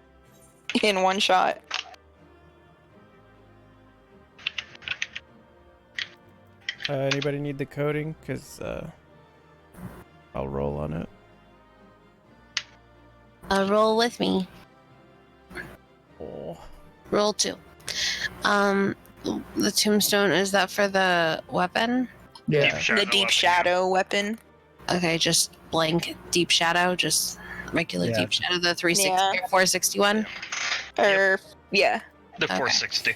in one shot. Anybody need the coding? Cause I'll roll on it. Roll with me. Oh. Roll 2. The tombstone, is that for the weapon? Yeah. The deep shadow weapon. Okay, just blank deep shadow, just regular Yeah. deep shadow, the 360 Yeah. or 461. Or yeah. The Okay. 460.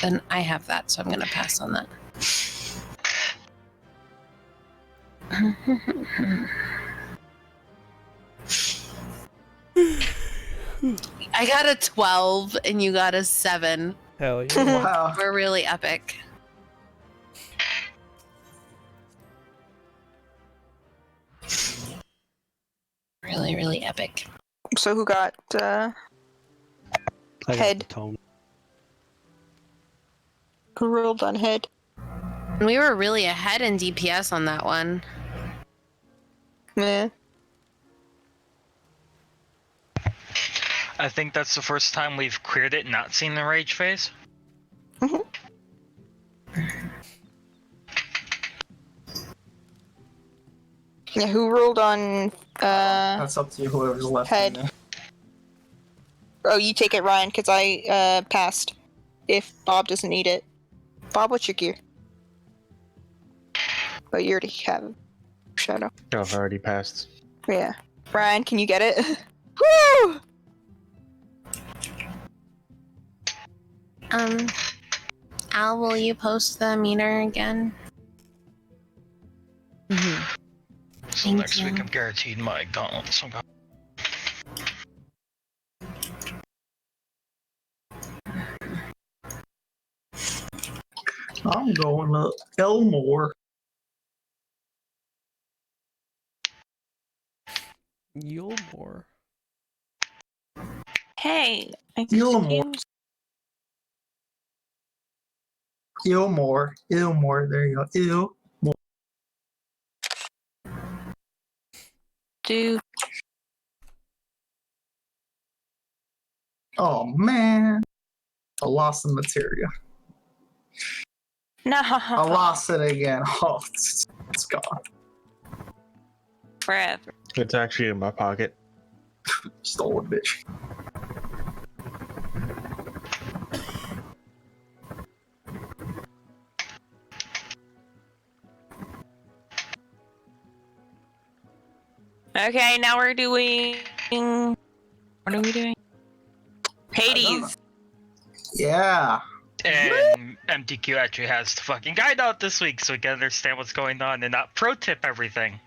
Then I have that, so I'm gonna pass on that. I got a 12 and you got a 7. Hell yeah. Wow. We're really epic. Really, really epic. So who got I got head? the tone. Who rolled on head? We were really ahead in DPS on that one. Meh. I think that's the first time we've cleared it and not seen the rage phase. Yeah, who rolled on That's up to you, whoever's left. head. in there. Oh, you take it, Ryan, because I passed. If Bob doesn't need it. Bob, what's your gear? Oh, you already have shadow. I've already passed. Yeah. Ryan, can you get it? Woo! Al, will you post the meter again? So Thank next week you. I'm guaranteed my gauntlets. I'm going to Elmore. Yulmore. Hey, Gilmore. excuse Ilmore. There you go. do. Oh man, I lost the material. No, I lost it again. Oh, it's gone. forever. It's actually in my pocket. Stole it, bitch. Okay, now we're doing. What are we doing? Hades. Yeah. And MTQ actually has the fucking guide out this week so we can understand what's going on and not pro tip everything.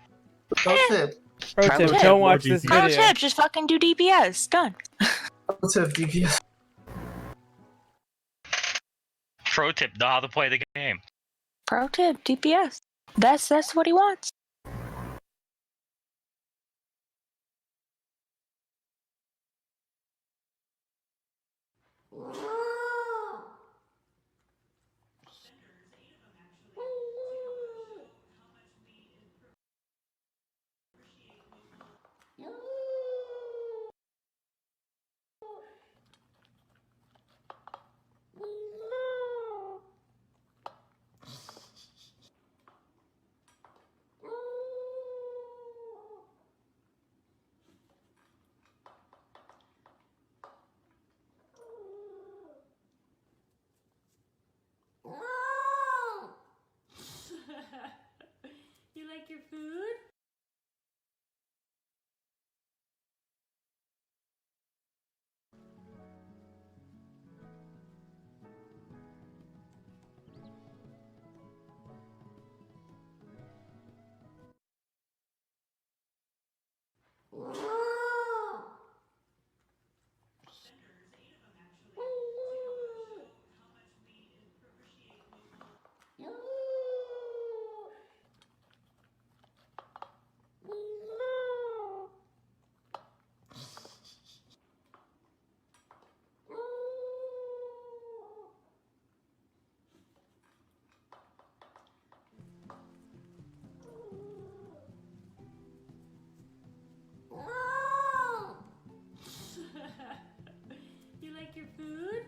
Pro tip. Pro Pro tip, tip. don't watch this Pro video. tip, just fucking do DPS. Done. Pro tip, DPS. Pro tip, know how to play the game. Pro tip, DPS. That's what he wants. You like your food? You like your food?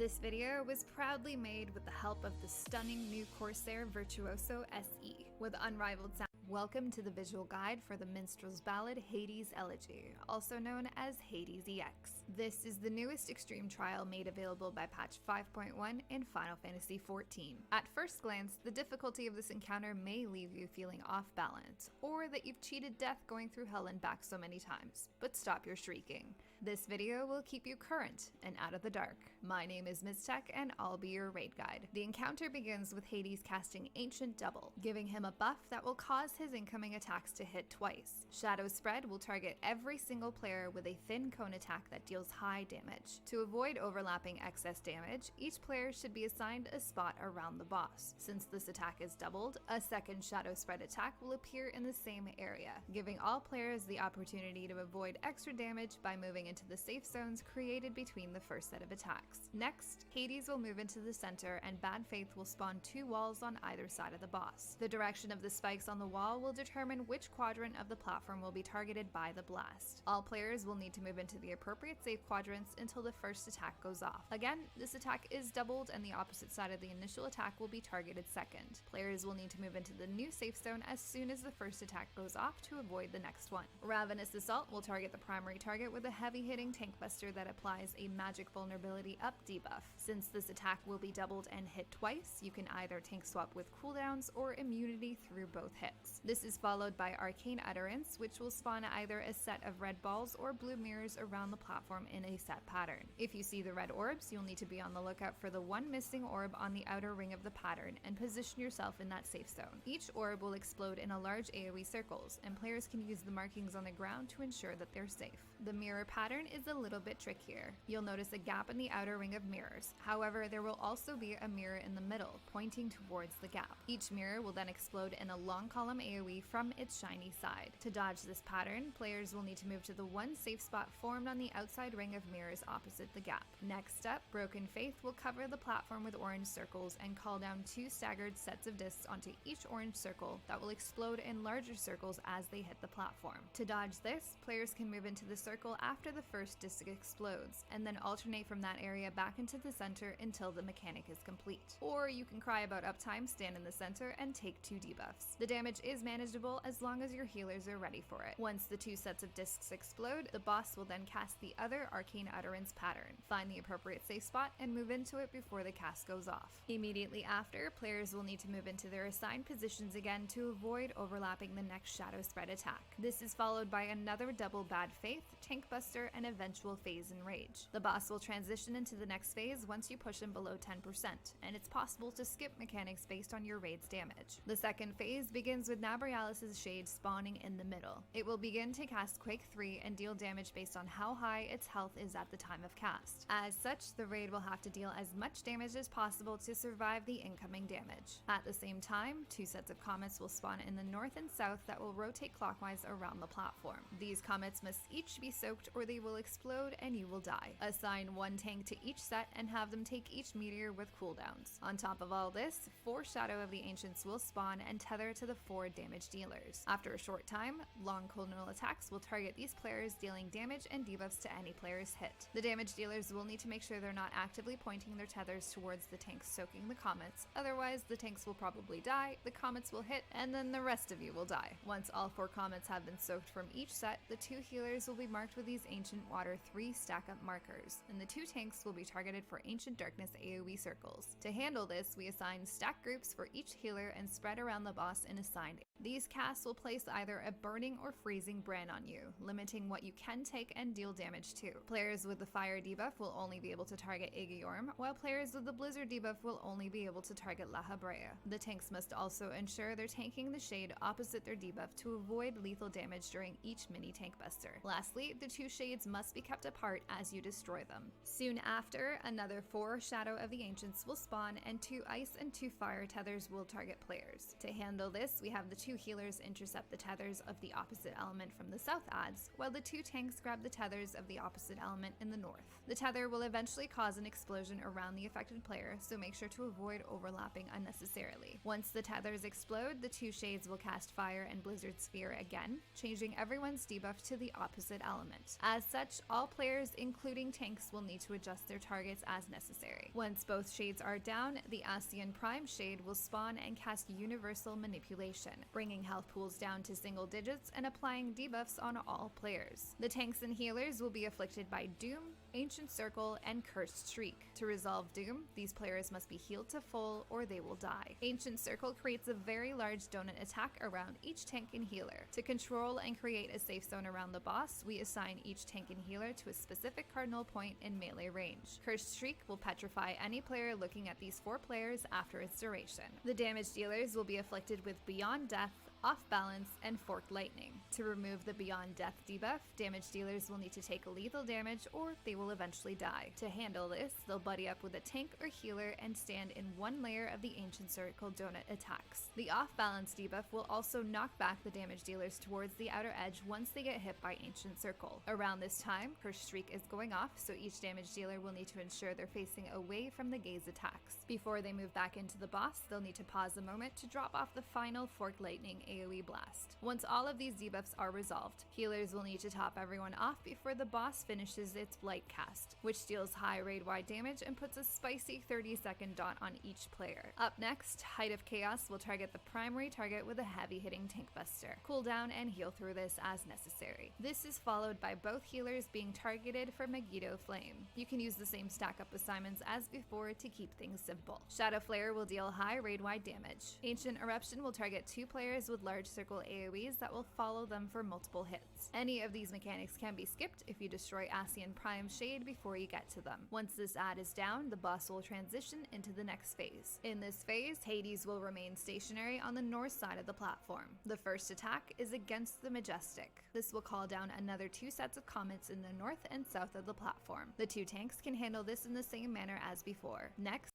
This video was proudly made with the help of the stunning new Corsair Virtuoso SE with unrivaled sound. Welcome to the visual guide for the minstrel's ballad Hades Elegy, also known as Hades EX. This is the newest extreme trial made available by patch 5.1 in Final Fantasy XIV. At first glance, the difficulty of this encounter may leave you feeling off balance, or that you've cheated death going through hell and back so many times, but stop your shrieking. This video will keep you current and out of the dark. My name is Miztech and I'll be your raid guide. The encounter begins with Hades casting Ancient Double, giving him a buff that will cause his incoming attacks to hit twice. Shadow Spread will target every single player with a thin cone attack that deals high damage. To avoid overlapping excess damage, each player should be assigned a spot around the boss. Since this attack is doubled, a second Shadow Spread attack will appear in the same area, giving all players the opportunity to avoid extra damage by moving into the safe zones created between the first set of attacks. Next, Hades will move into the center and Bad Faith will spawn 2 walls on either side of the boss. The direction of the spikes on the wall will determine which quadrant of the platform will be targeted by the blast. All players will need to move into the appropriate safe quadrants until the first attack goes off. Again, this attack is doubled and the opposite side of the initial attack will be targeted second. Players will need to move into the new safe zone as soon as the first attack goes off to avoid the next one. Ravenous Assault will target the primary target with a heavy-hitting tank buster that applies a magic vulnerability up debuff. Since this attack will be doubled and hit twice, you can either tank swap with cooldowns or immunity through both hits. This is followed by Arcane Utterance, which will spawn either a set of red balls or blue mirrors around the platform in a set pattern. If you see the red orbs, you'll need to be on the lookout for the one missing orb on the outer ring of the pattern and position yourself in that safe zone. Each orb will explode in a large AoE circles, and players can use the markings on the ground to ensure that they're safe. The mirror pattern is a little bit trickier. You'll notice a gap in the outer ring of mirrors. However, there will also be a mirror in the middle, pointing towards the gap. Each mirror will then explode in a long column AoE from its shiny side. To dodge this pattern, players will need to move to the one safe spot formed on the outside ring of mirrors opposite the gap. Next up, Broken Faith will cover the platform with orange circles and call down 2 staggered sets of discs onto each orange circle that will explode in larger circles as they hit the platform. To dodge this, players can move into the circle after the first disc explodes, and then alternate from that area back into the center until the mechanic is complete. Or you can cry about uptime, stand in the center, and take 2 debuffs. The damage is manageable as long as your healers are ready for it. Once the 2 sets of discs explode, the boss will then cast the other Arcane Utterance pattern. Find the appropriate safe spot and move into it before the cast goes off. Immediately after, players will need to move into their assigned positions again to avoid overlapping the next Shadow Spread attack. This is followed by another double Bad Faith, Tank Buster, and eventual Phase Enrage. The boss will transition into the next phase once you push him below 10%, and it's possible to skip mechanics based on your raid's damage. The second phase begins with Nabrialis' Shade spawning in the middle. It will begin to cast Quake 3 and deal damage based on how high its health is at the time of cast. As such, the raid will have to deal as much damage as possible to survive the incoming damage. At the same time, 2 sets of comets will spawn in the north and south that will rotate clockwise around the platform. These comets must each be soaked or they will explode and you will die. Assign 1 tank to each set and have them take each meteor with cooldowns. On top of all this, 4 Shadow of the Ancients will spawn and tether to the 4 damage dealers. After a short time, long cooldown attacks will target these players, dealing damage and debuffs to any players hit. The damage dealers will need to make sure they're not actively pointing their tethers towards the tanks soaking the comets, otherwise the tanks will probably die, the comets will hit, and then the rest of you will die. Once all 4 comets have been soaked from each set, the 2 healers will be marked with these Ancient Water 3 stack-up markers, and the 2 tanks will be targeted for Ancient Darkness AoE circles. To handle this, we assign stack groups for each healer and spread around the boss in assigned. These casts will place either a burning or freezing brand on you, limiting what you can take and deal damage to. Players with the fire debuff will only be able to target Aegiorm, while players with the blizzard debuff will only be able to target La Habrea. The tanks must also ensure they're tanking the shade opposite their debuff to avoid lethal damage during each mini tank buster. Lastly, the 2 shades must be kept apart as you destroy them. Soon after, another 4 Shadow of the Ancients will spawn and 2 ice and 2 fire tethers will target players. To handle this, we have the 2 healers intercept the tethers of the opposite element from the south adds, while the 2 tanks grab the tethers of the opposite element in the north. The tether will eventually cause an explosion around the affected player, so make sure to avoid overlapping unnecessarily. Once the tethers explode, the 2 shades will cast Fire and Blizzard Sphere again, changing everyone's debuff to the opposite element. As As such, all players, including tanks, will need to adjust their targets as necessary. Once both shades are down, the Ascian Prime shade will spawn and cast Universal Manipulation, bringing health pools down to single digits and applying debuffs on all players. The tanks and healers will be afflicted by Doom, Ancient Circle, and Cursed Shriek. To resolve Doom, these players must be healed to full or they will die. Ancient Circle creates a very large donut attack around each tank and healer. To control and create a safe zone around the boss, we assign each tank and healer to a specific cardinal point in melee range. Cursed Shriek will petrify any player looking at these 4 players after its duration. The damage dealers will be afflicted with Beyond Death, Off Balance, and Forked Lightning. To remove the Beyond Death debuff, damage dealers will need to take lethal damage or they will eventually die. To handle this, they'll buddy up with a tank or healer and stand in one layer of the Ancient Circle donut attacks. The Off Balance debuff will also knock back the damage dealers towards the outer edge once they get hit by Ancient Circle. Around this time, Cursed Shriek is going off, so each damage dealer will need to ensure they're facing away from the gaze attacks. Before they move back into the boss, they'll need to pause a moment to drop off the final Forked Lightning AoE blast. Once all of these debuffs are resolved, healers will need to top everyone off before the boss finishes its Blight cast, which deals high raid-wide damage and puts a spicy 30-second dot on each player. Up next, Height of Chaos will target the primary target with a heavy-hitting tank buster. Cool down and heal through this as necessary. This is followed by both healers being targeted for Megiddo Flame. You can use the same stack-up assignments as before to keep things simple. Shadow Flare will deal high raid-wide damage. Ancient Eruption will target 2 players with large circle AoEs that will follow them for multiple hits. Any of these mechanics can be skipped if you destroy Ascian Prime Shade before you get to them. Once this ad is down, the boss will transition into the next phase. In this phase, Hades will remain stationary on the north side of the platform. The first attack is against the Majestic. This will call down another 2 sets of comets in the north and south of the platform. The 2 tanks can handle this in the same manner as before. Next,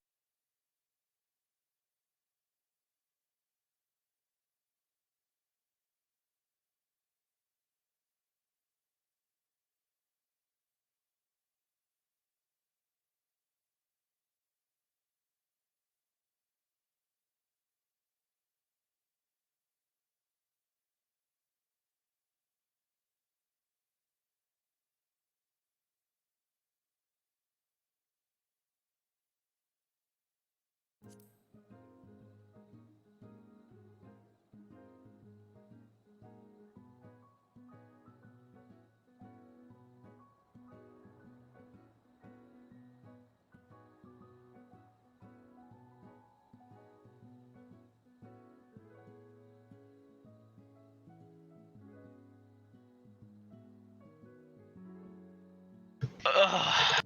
Ugh.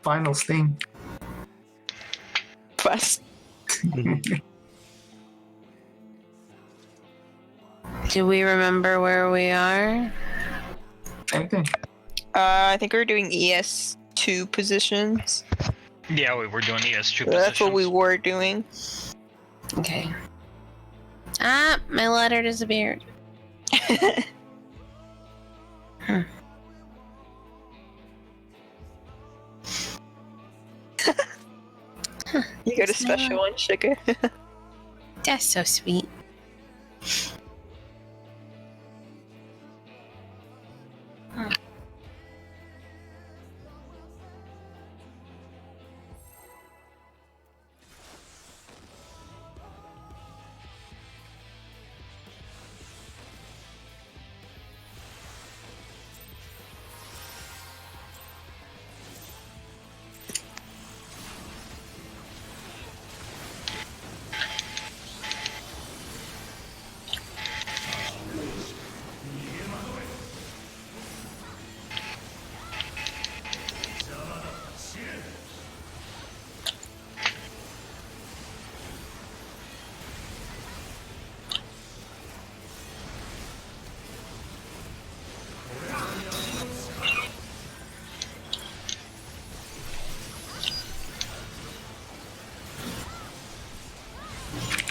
Final sting. Plus. Do we remember where we are? Same thing. I think we were doing ES2 positions. Yeah, we were doing ES2 positions. That's what we were doing. Okay. Ah, my letter disappeared. You got a special one, sugar. That's so sweet.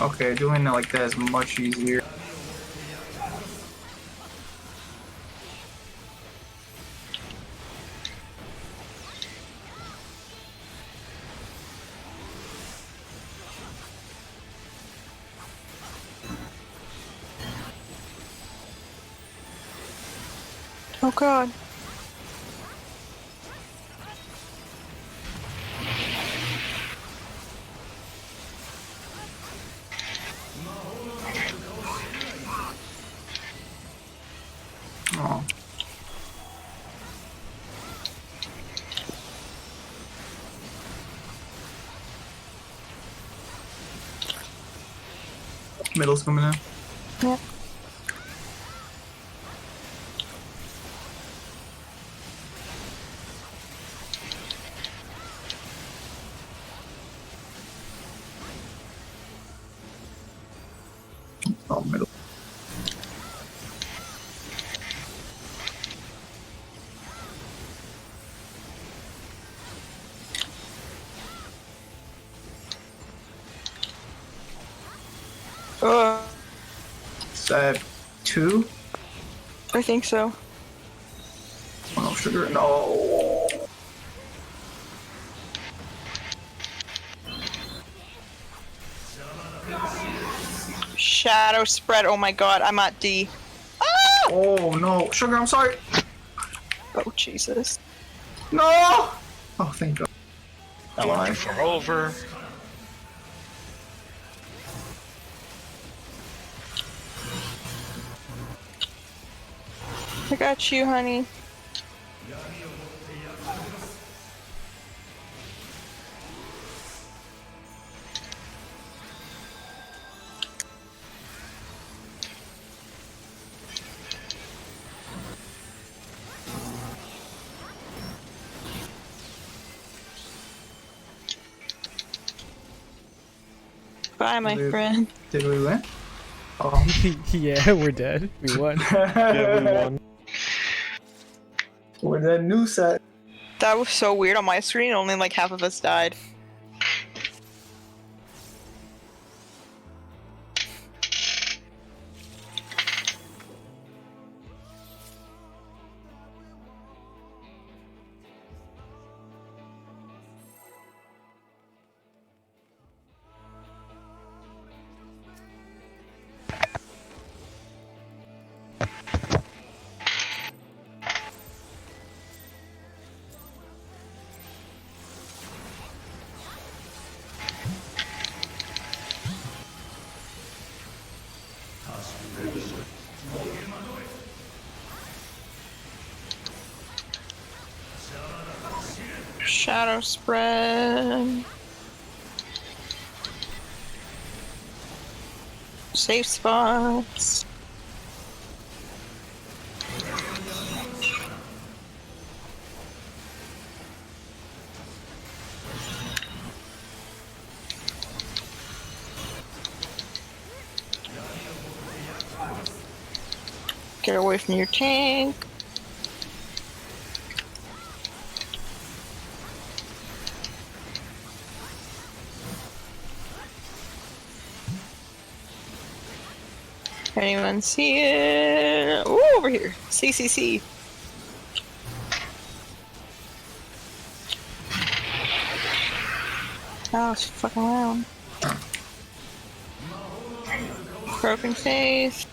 Okay, doing it like that is much easier. Oh god. Oh. Middle's coming in. Yep. Oh, middle. Is that 2? I think so. Oh, no, sugar. No. Shadow spread. Oh my god, I'm at D. Oh, no. Sugar, I'm sorry. Oh, Jesus. No! Oh, thank God. Going for over. I got you, honey. Bye, my friend. Did we win? Oh. Yeah, we're dead. We won. Yeah, we won. Where's that new set? That was so weird on my screen. Only like half of us died. Shadow spread. Safe spots. Get away from your tank. Anyone see it? Ooh, over here. CCC. Oh, it's fucking around. Broken face.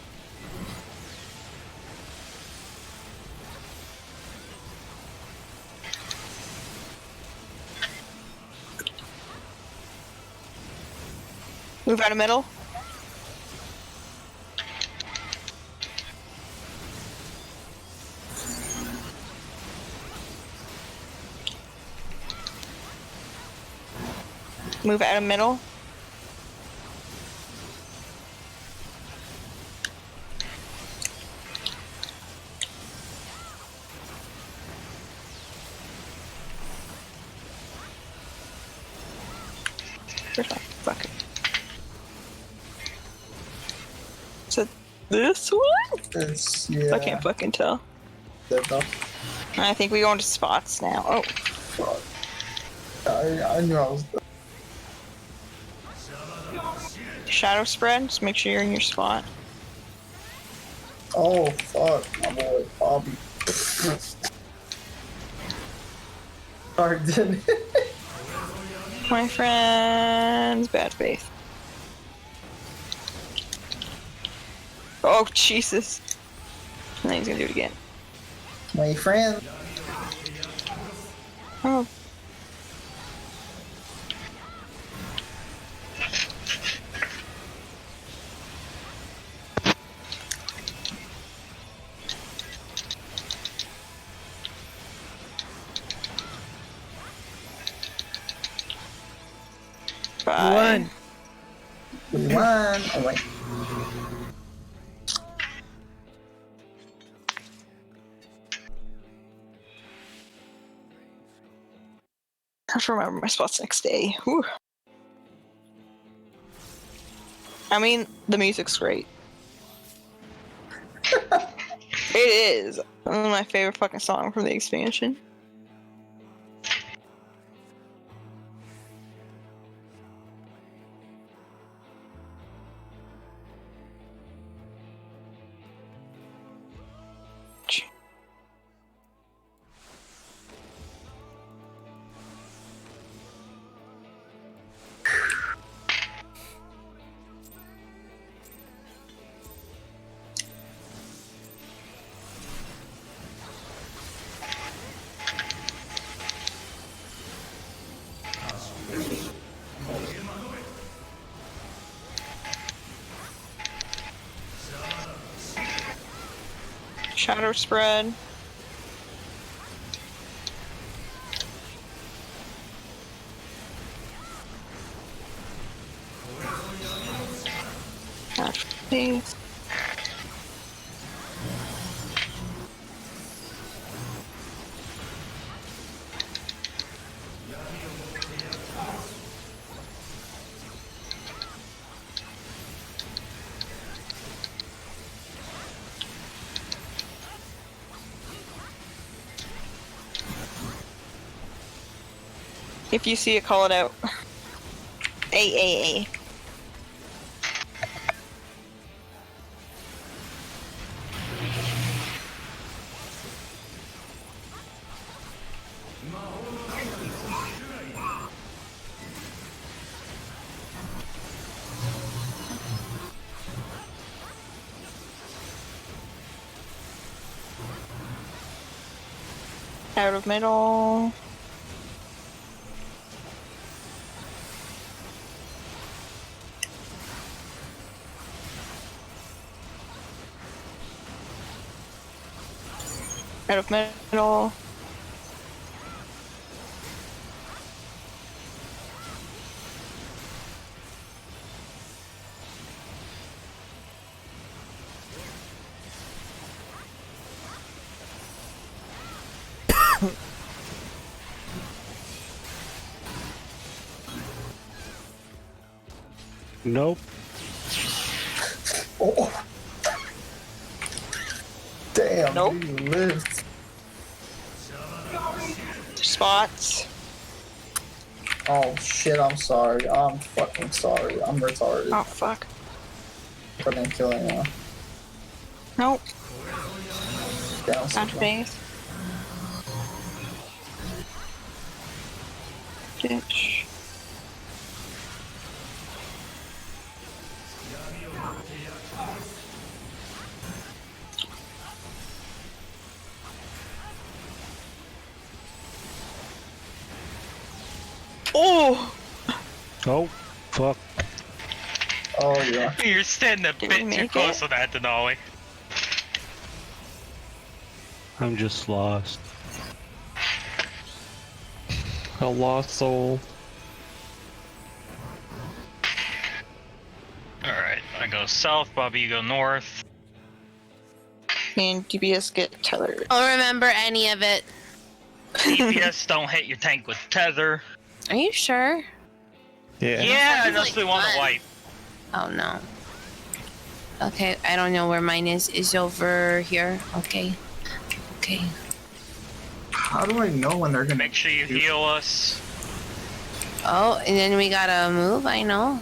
Move out of middle. Move out of middle. Where's my fucker? Is it this one? It's, yeah. I can't fucking tell. That though. I think we go into spots now. Oh. Fuck. I knew I was. Shadow spread. Just make sure you're in your spot. Oh fuck, my boy Bobby. Sorry, didn't it? My friend's bad faith. Oh Jesus! And then he's gonna do it again. My friend. Oh. Bye. We won. Oh wait. I have to remember my spots next day. Whew. I mean, the music's great. It is. One of my favorite fucking song from the expansion. Shadow spread. Please. If you see it, call it out. A. Out of middle. Out of middle. Nope. Oh. Damn, Nope. you lived. Spots. Oh shit, I'm sorry. I'm fucking sorry. I'm retarded. Oh fuck. I didn't kill anyone. Nope. Down Not face. Ditch. Oh! Oh, fuck. Oh yeah. You're standing a Did we bit too make close it? to that, Denali. I'm just lost. A lost soul. Alright, I go south, Bobby, you go north. And DPS get tethered. I don't remember any of it. DPS don't hit your tank with tether. Are you sure? Yeah. Yeah, Sounds unless like we want to fun. wipe. Oh no. Okay, I don't know where mine is. Is over here. Okay. Okay. How do I know when they're gonna Make sure you heal us. Oh, and then we gotta move. I know.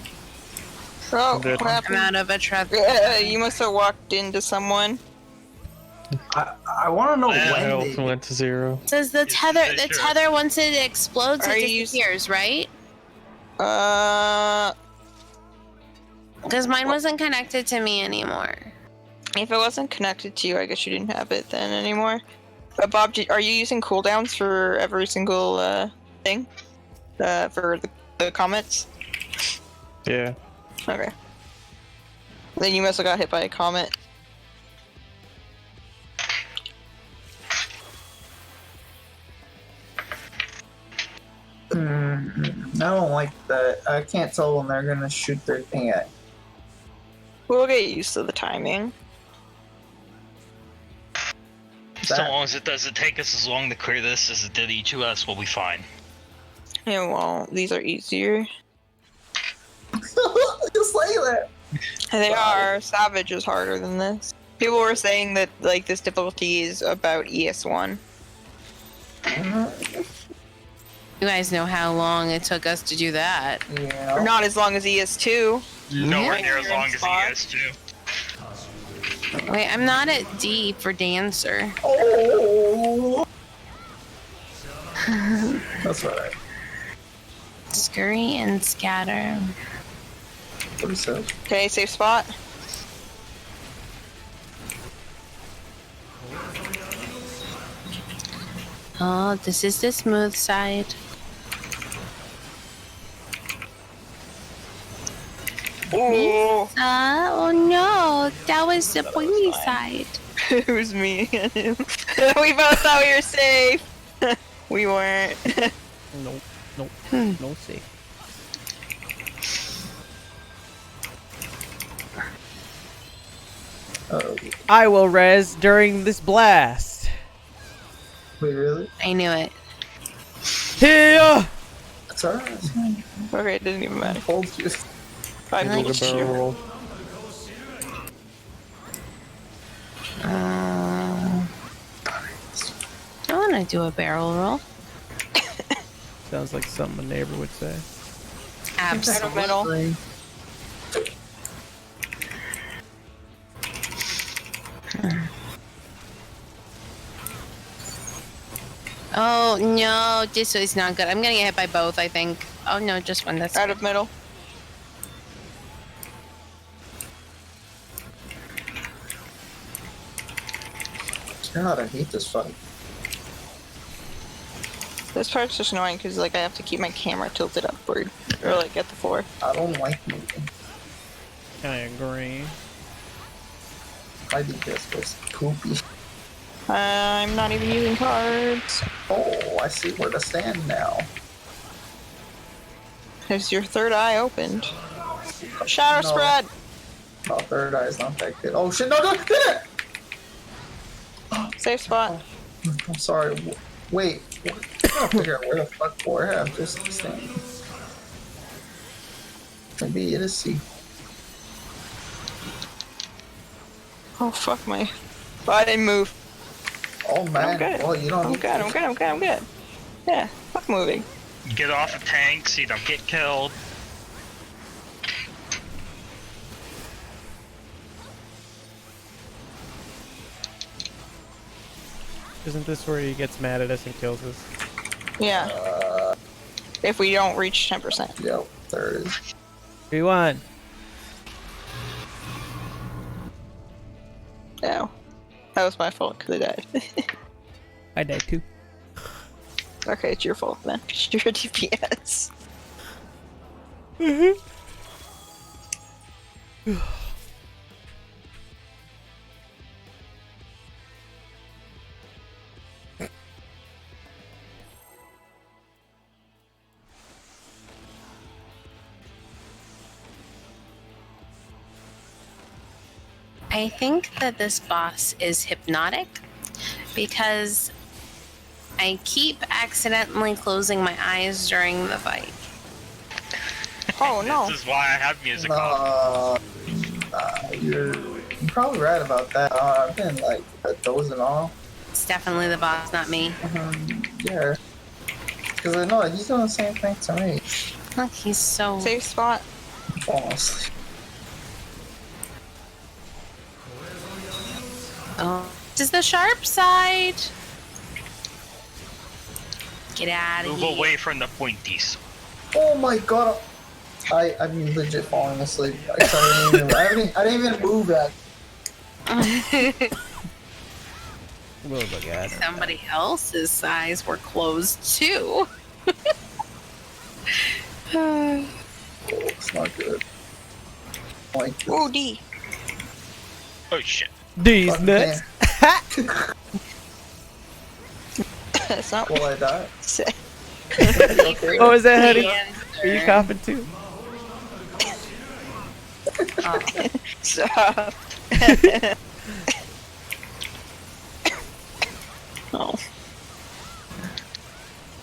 Oh, Good. what happened? I'm out of a trap. You must have walked into someone. I want to know My when health they... went to 0. Says the tether once it explodes, Are it you- disappears, right? Uh, Because mine wasn't connected to me anymore. if it wasn't connected to you, I guess you didn't have it then anymore. But Bob, are you using cooldowns for every single thing? For the comments? Yeah. Okay. Then you must have got hit by a comet. I don't like that. I can't tell when they're gonna shoot their thing at. We'll get used to the timing. So long as it doesn't take us as long to clear this as it did each of us, we'll be fine. Yeah, well, these are easier. Just like that. They are. Savage is harder than this. People were saying that like this difficulty is about ES1. You guys know how long it took us to do that. Yeah. Or not as long as ES2. Nowhere near as long as Spot. ES2. Wait, I'm not at D for dancer. Oh. That's right. Scurry and scatter. What is that? Okay, safe spot. Oh, this is the smooth side. Ooh. Oh no, that was the pointy side. It was me and him. We both thought we were safe. We weren't. Nope. No safe. Oh, I will res during this blast. wait, really? I knew it. Here! It's alright. It's fine. Okay, it didn't even matter. Hold you. I Like pulled Barrel you. roll. I want to do a barrel roll. Sounds like something a neighbor would say. Absolutely. Oh no, this is not good. I'm gonna get hit by both, I think. Oh no, just one. That's Out of middle. God, I hate this fight. This part's just annoying because like I have to keep my camera tilted upward or like at the floor. I don't like moving. I agree. I think this was poopy. I'm not even using cards. Oh, I see where to stand now. Is your third eye opened? Shadow No. spread. Oh, third eye's not that good. Oh shit, no, get it! Safe spot. I'm sorry. Wait. I'm trying to figure out where the fuck for I'm just standing. Maybe it is C. Oh fuck my. Oh, I didn't move. Oh man. I'm good. Well, you don't I'm need good. I'm good. I'm good. I'm good. Yeah. Fuck moving. Get off the tank so you don't get killed. Isn't this where he gets mad at us and kills us? Yeah. If we don't reach 10%. Yep, there it is. We won. No. That was my fault because I died. I died too. Okay, it's your fault then. You're a DPS. I think that this boss is hypnotic because I keep accidentally closing my eyes during the fight. Oh no. This is why I have music on. You're probably right about that. I've been like dozing off. It's definitely the boss, not me. Yeah. Because I know he's doing the same thing to me. Look, he's so... Safe spot. Falling asleep. Oh, this is the sharp side. Get out of Move here. away from the pointies. Oh my god. I'm legit falling asleep. I didn't even move that. Oh my god. Somebody else's eyes were closed too. It's not good. Like this. Oh, D. Oh shit. These nuts. That's not Will I die? Okay. Oh, is that Hetty? Are you coughing too? Stop. Oh.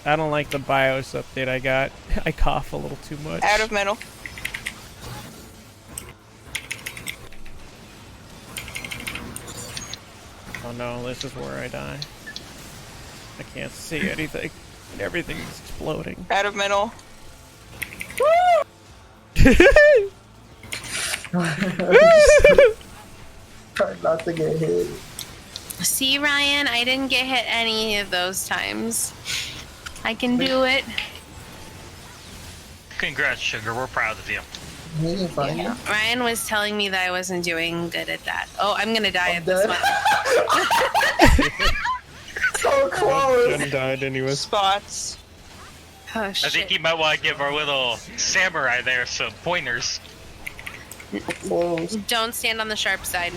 I don't like the BIOS update I got. I cough a little too much. Out of metal. Oh no, this is where I die. I can't see anything. And everything's exploding. Out of metal. Try not to get hit. See, Ryan, I didn't get hit any of those times. I can do it. Congrats, Sugar. We're proud of you. Yeah. Ryan was telling me that I wasn't doing good at that. Oh, I'm gonna die at this one. So close. Jen died anyway. Spots. Oh, I shit. think you might want to give our little samurai there some pointers. Close. Don't stand on the sharp side.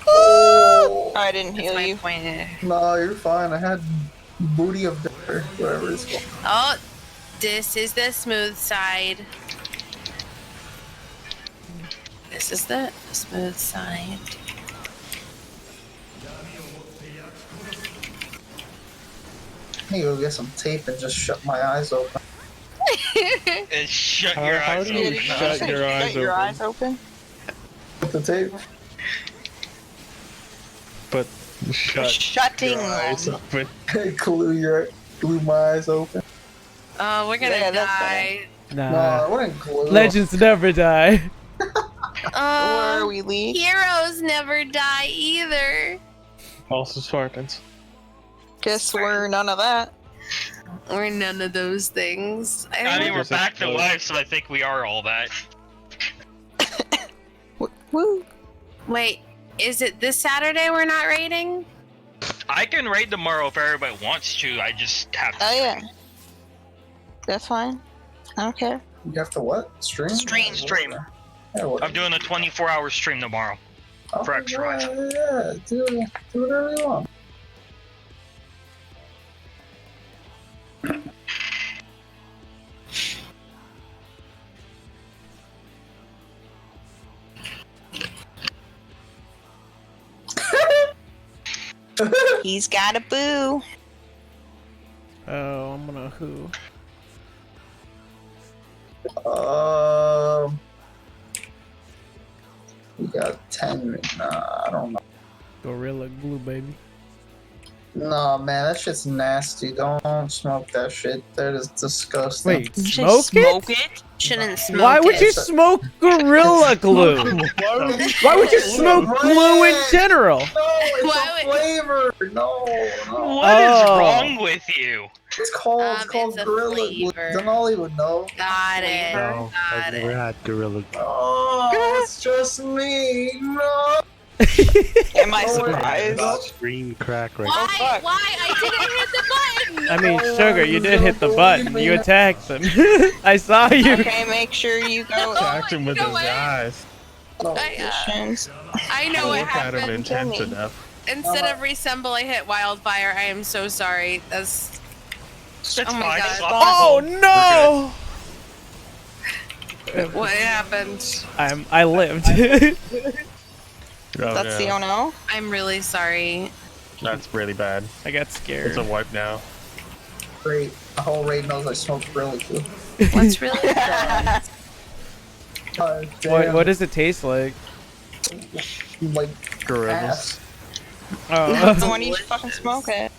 Oh. I didn't heal you. No, you're fine. I had booty of death, whatever it's called. Oh, this is the smooth side. This is the smooth side. I need to go get some tape and just shut my eyes open. And shut How- your how eyes do you open. shut your eyes Shut your open? eyes open. With the tape. But shut Shutting your eyes them. open. glue my eyes open. Oh, we're gonna Yeah, that's die. No, Nah. I wouldn't glue. Legends never die. Where are we, Lee? Heroes never die either. Also Spartans. Guess we're none of that. We're none of those things. I mean, we're Just back to explode. life, so I think we are all that. Woo. Wait, is it this Saturday we're not raiding? I can raid tomorrow if everybody wants to. I just have to. Oh, yeah. That's fine. I don't care. You have to what? Stream? Stream. Yeah, what? I'm doing a 24-hour stream tomorrow for XIV. Yeah, do whatever you want. He's got a boo. Oh, I'm gonna who? We got 10. Nah, I don't know. Gorilla glue, baby. No, man, that shit's nasty. Don't smoke that shit. That is disgusting. Wait, smoke it? Shouldn't smoke Why would it. you smoke Gorilla Glue? Why would you smoke glue in general? No, it's a flavor. No. What is Oh. wrong with you? It's called it's a Gorilla Glue. flavor. Denali would know. Got it. No, Got I've never it. had Gorilla. Oh, it's just me. No. Am I Oh, surprised? Screen crack right Why? fuck. Why? I didn't hit the button. I mean, Sugar, you did hit the button. You attacked them. I saw you. Okay, make sure you go. Attacked him with you know his what? eyes. I know what Look at him happened. intense enough. Instead of resemble, I hit wildfire. I am so sorry. That's. That's Oh my fine. God. Oh no! What happened? I lived. Oh, That's the no. ono. I'm really sorry. That's really bad. I got scared. It's a wipe now. Great. The whole raid knows I smoke Gorilla Glue. What's really bad? What does it taste like? Like Gorillas. ass. Oh, When you fucking smoke it.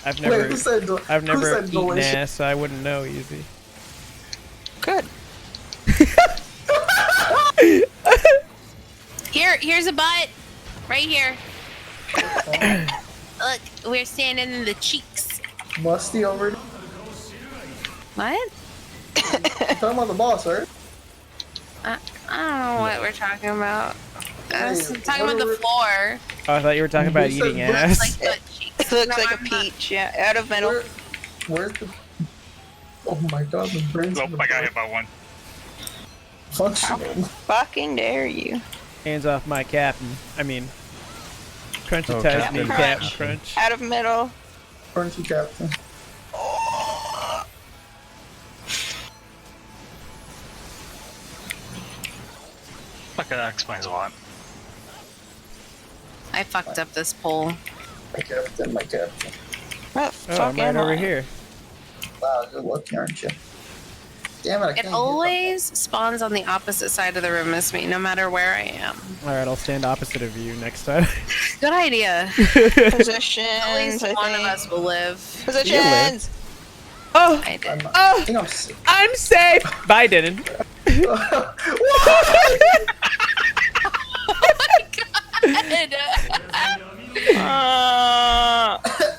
I've Wait, never, who said I've who never said eaten delicious? ass, so I wouldn't know easy. Good. Here's a butt. Right here. Look, we're standing in the cheeks. Musty over. What? You're talking about the boss, right? I don't know what we're talking about. I was Hey, talking about what the are- floor. Oh, I thought you were talking about You said eating butt- ass. Like butt cheeks. It looks No, like a I'm not. peach, yeah. Out of metal. Where's the? Oh my god, the brains. Nope, I got hit by one. Functional. Fucking dare you. Hands off my captain. I mean, Crunchy Oh, ties Captain me Captain Crunch. Out of metal. Crunchy captain. Fuck, that explains a lot. I fucked up this pole. My captain, my captain. What the Oh, fuck I'm right am over I? here. Wow, you're lucky, aren't you? Damn it, I It can't get always spawns on the opposite side of the room as me, no matter where I am. Alright, I'll stand opposite of you next time. Good idea. Positions, At least I one of think. us will live. Positions! Oh, I did. I think I'm sick. I'm safe! Bye, Dylan.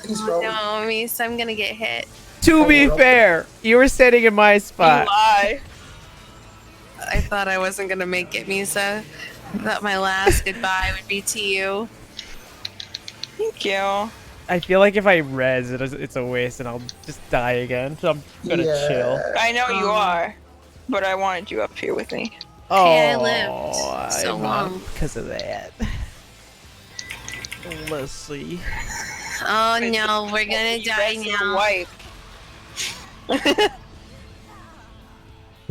He's wrong. No, Mies, I'm gonna get hit. To be fair, you were sitting in my spot. Lie. I thought I wasn't gonna make it, Misa. I thought my last goodbye would be to you. Thank you. I feel like if I res, it's a waste and I'll just die again. So I'm gonna Yeah. chill. I know you are, but I wanted you up here with me. Hey, I lived so I'm long. not because of that. Let's see. Oh no, we're gonna die Rest now. Wipe. I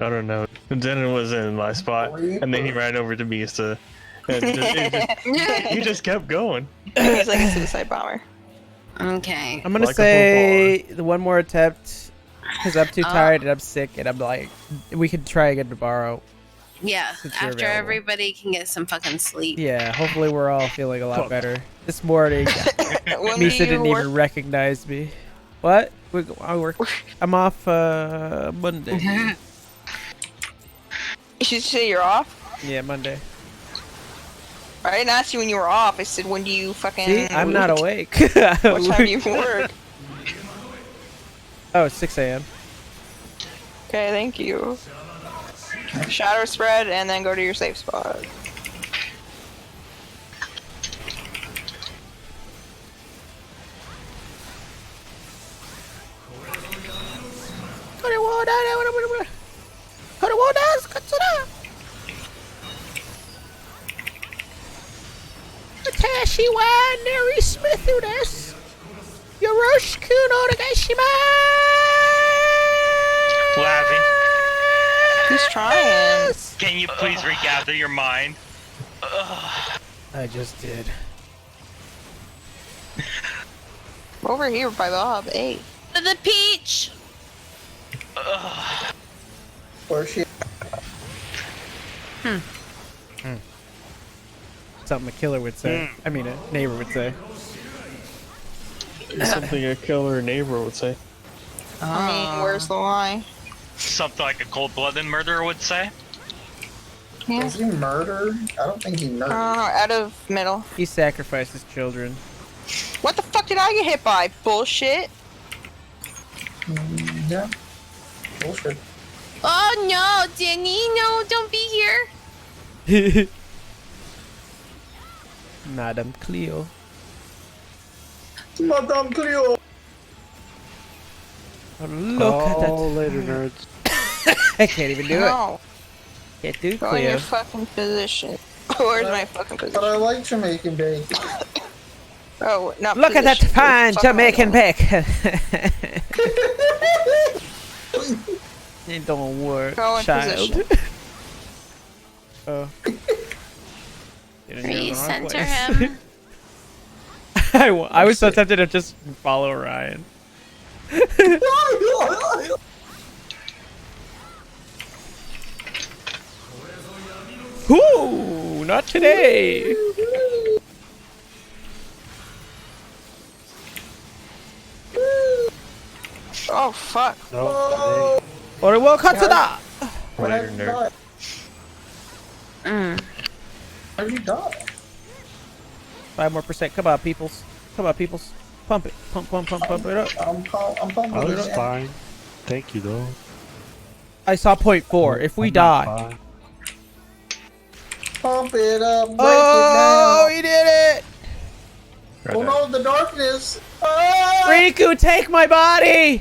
don't know. Denon was in my spot, and then he ran over to Misa. And he just kept going. He's like a suicide bomber. Okay. I'm gonna Like a say the one more attempt because I'm too tired and I'm sick and I'm like, we could try again tomorrow. Yeah, Since you're after available. everybody can get some fucking sleep. Yeah, hopefully we're all feeling a lot better. This morning, When Misa do you didn't work? even recognize me. What? I'm off Monday. You should say you're off. Yeah, Monday. I didn't ask you when you were off. I said when do you fucking. See, I'm not awake. What time do you work? Oh, 6 a.m. Okay, thank you. Shadow spread and then go to your safe spot. Laughing. He's trying. Can you please regather your mind? I just did. Over here by the hub. Hey. The peach. Or she. Something a killer would say. I mean, a neighbor would say. Something a killer neighbor would say. I mean, where's the lie? Something like a cold-blooded murderer would say. Does he murder? I don't think he murdered. Out of middle. He sacrificed his children. What the fuck did I get hit by? Bullshit. Yeah. Bullshit. Oh no, Danny, no, don't be here. Madame Cleo. Madame Cleo. Look at that. Later, nerds. I can't even do it. No. Can't do Go in Cleo. your fucking position. Where's my fucking But position? I like Jamaican bacon. Oh, not Look at that position. fine Fucking Jamaican right pick. It don't work, Go in child. position. Oh. Get in your wrong Recenter place. him. I was so tempted to just follow Ryan. Ooh, not today. Oh fuck. No, Or we'll cut to that. Later, nerd. How did you die? 5 more percent. Come on, peoples. Come on, peoples. Pump it. Pump it up. I'm pumping I it. was fine. Thank you, though. I saw 0.4. If we I'm die. fine. Pump it up, break Oh, it he did it! down. Oh no, the darkness. Ah! Riku, take my body!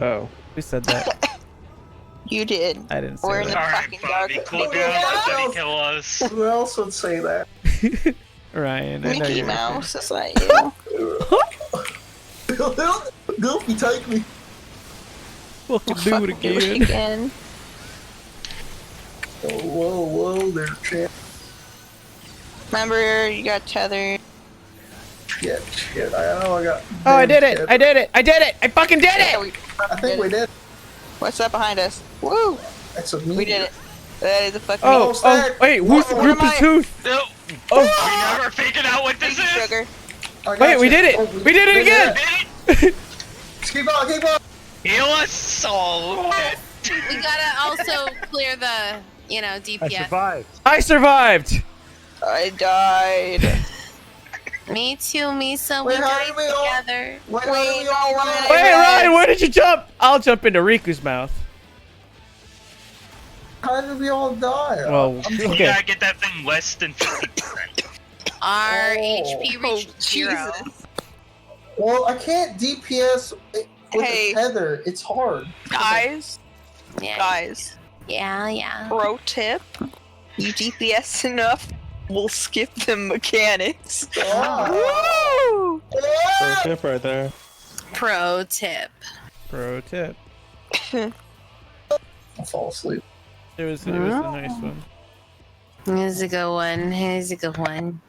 Oh. Who said that? You did. I didn't say We're in the that. Alright, fucking Bobby, dark. cool down. Nobody kill us. Who else would say that? Ryan, I know Mickey you're Mouse, is that you? Goofy, take me. Fucking do Fuck, it do it again. again. Oh, whoa, there, champ. Remember, you got tethered. Shit, I know I got. Oh, I did it! shit. I did it! I did it! I fucking did Yeah, it! I think we did. What's that behind us? Woo! That's a me. We did it. That is a fucking Oh, wait, who's the What group am is I? who? No. Oh, We never figured out what this is. sugar. I got wait, we you. did it! Oh, We did it again! Keep on, keep on. Heal us all. We gotta also clear the, I DPS. survived. I survived! I died. Me too, Misa. Wait, We how died did we all- together. Wait, Wait, all wait, Wait, Ryan, where did you jump? I'll jump into Riku's mouth. How did we all die? Well, You okay. gotta get that thing less than 50%. Our Oh. HP reached 0. Well, I can't DPS with Hey. a tether. It's hard. Guys, Yeah. guys, Yeah. pro tip. You DPS enough, we'll skip the mechanics. Ah. Woo! Pro tip right there. Pro tip. Pro tip. I'll fall asleep. It was a nice one. Here's a good one. Here's a good one.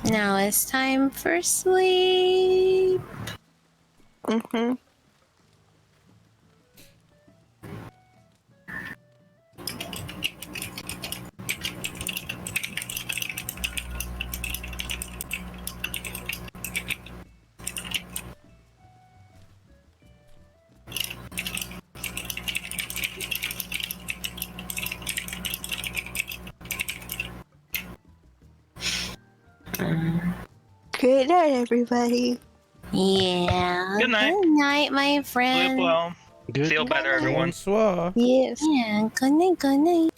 Now it's time for sleep. Mm-hmm. Good night, everybody. Yeah. Good night. Good night, my friend. Sleep well. Good. Feel better, everyone. Bonsoir. Yes. Yeah, good night, good night.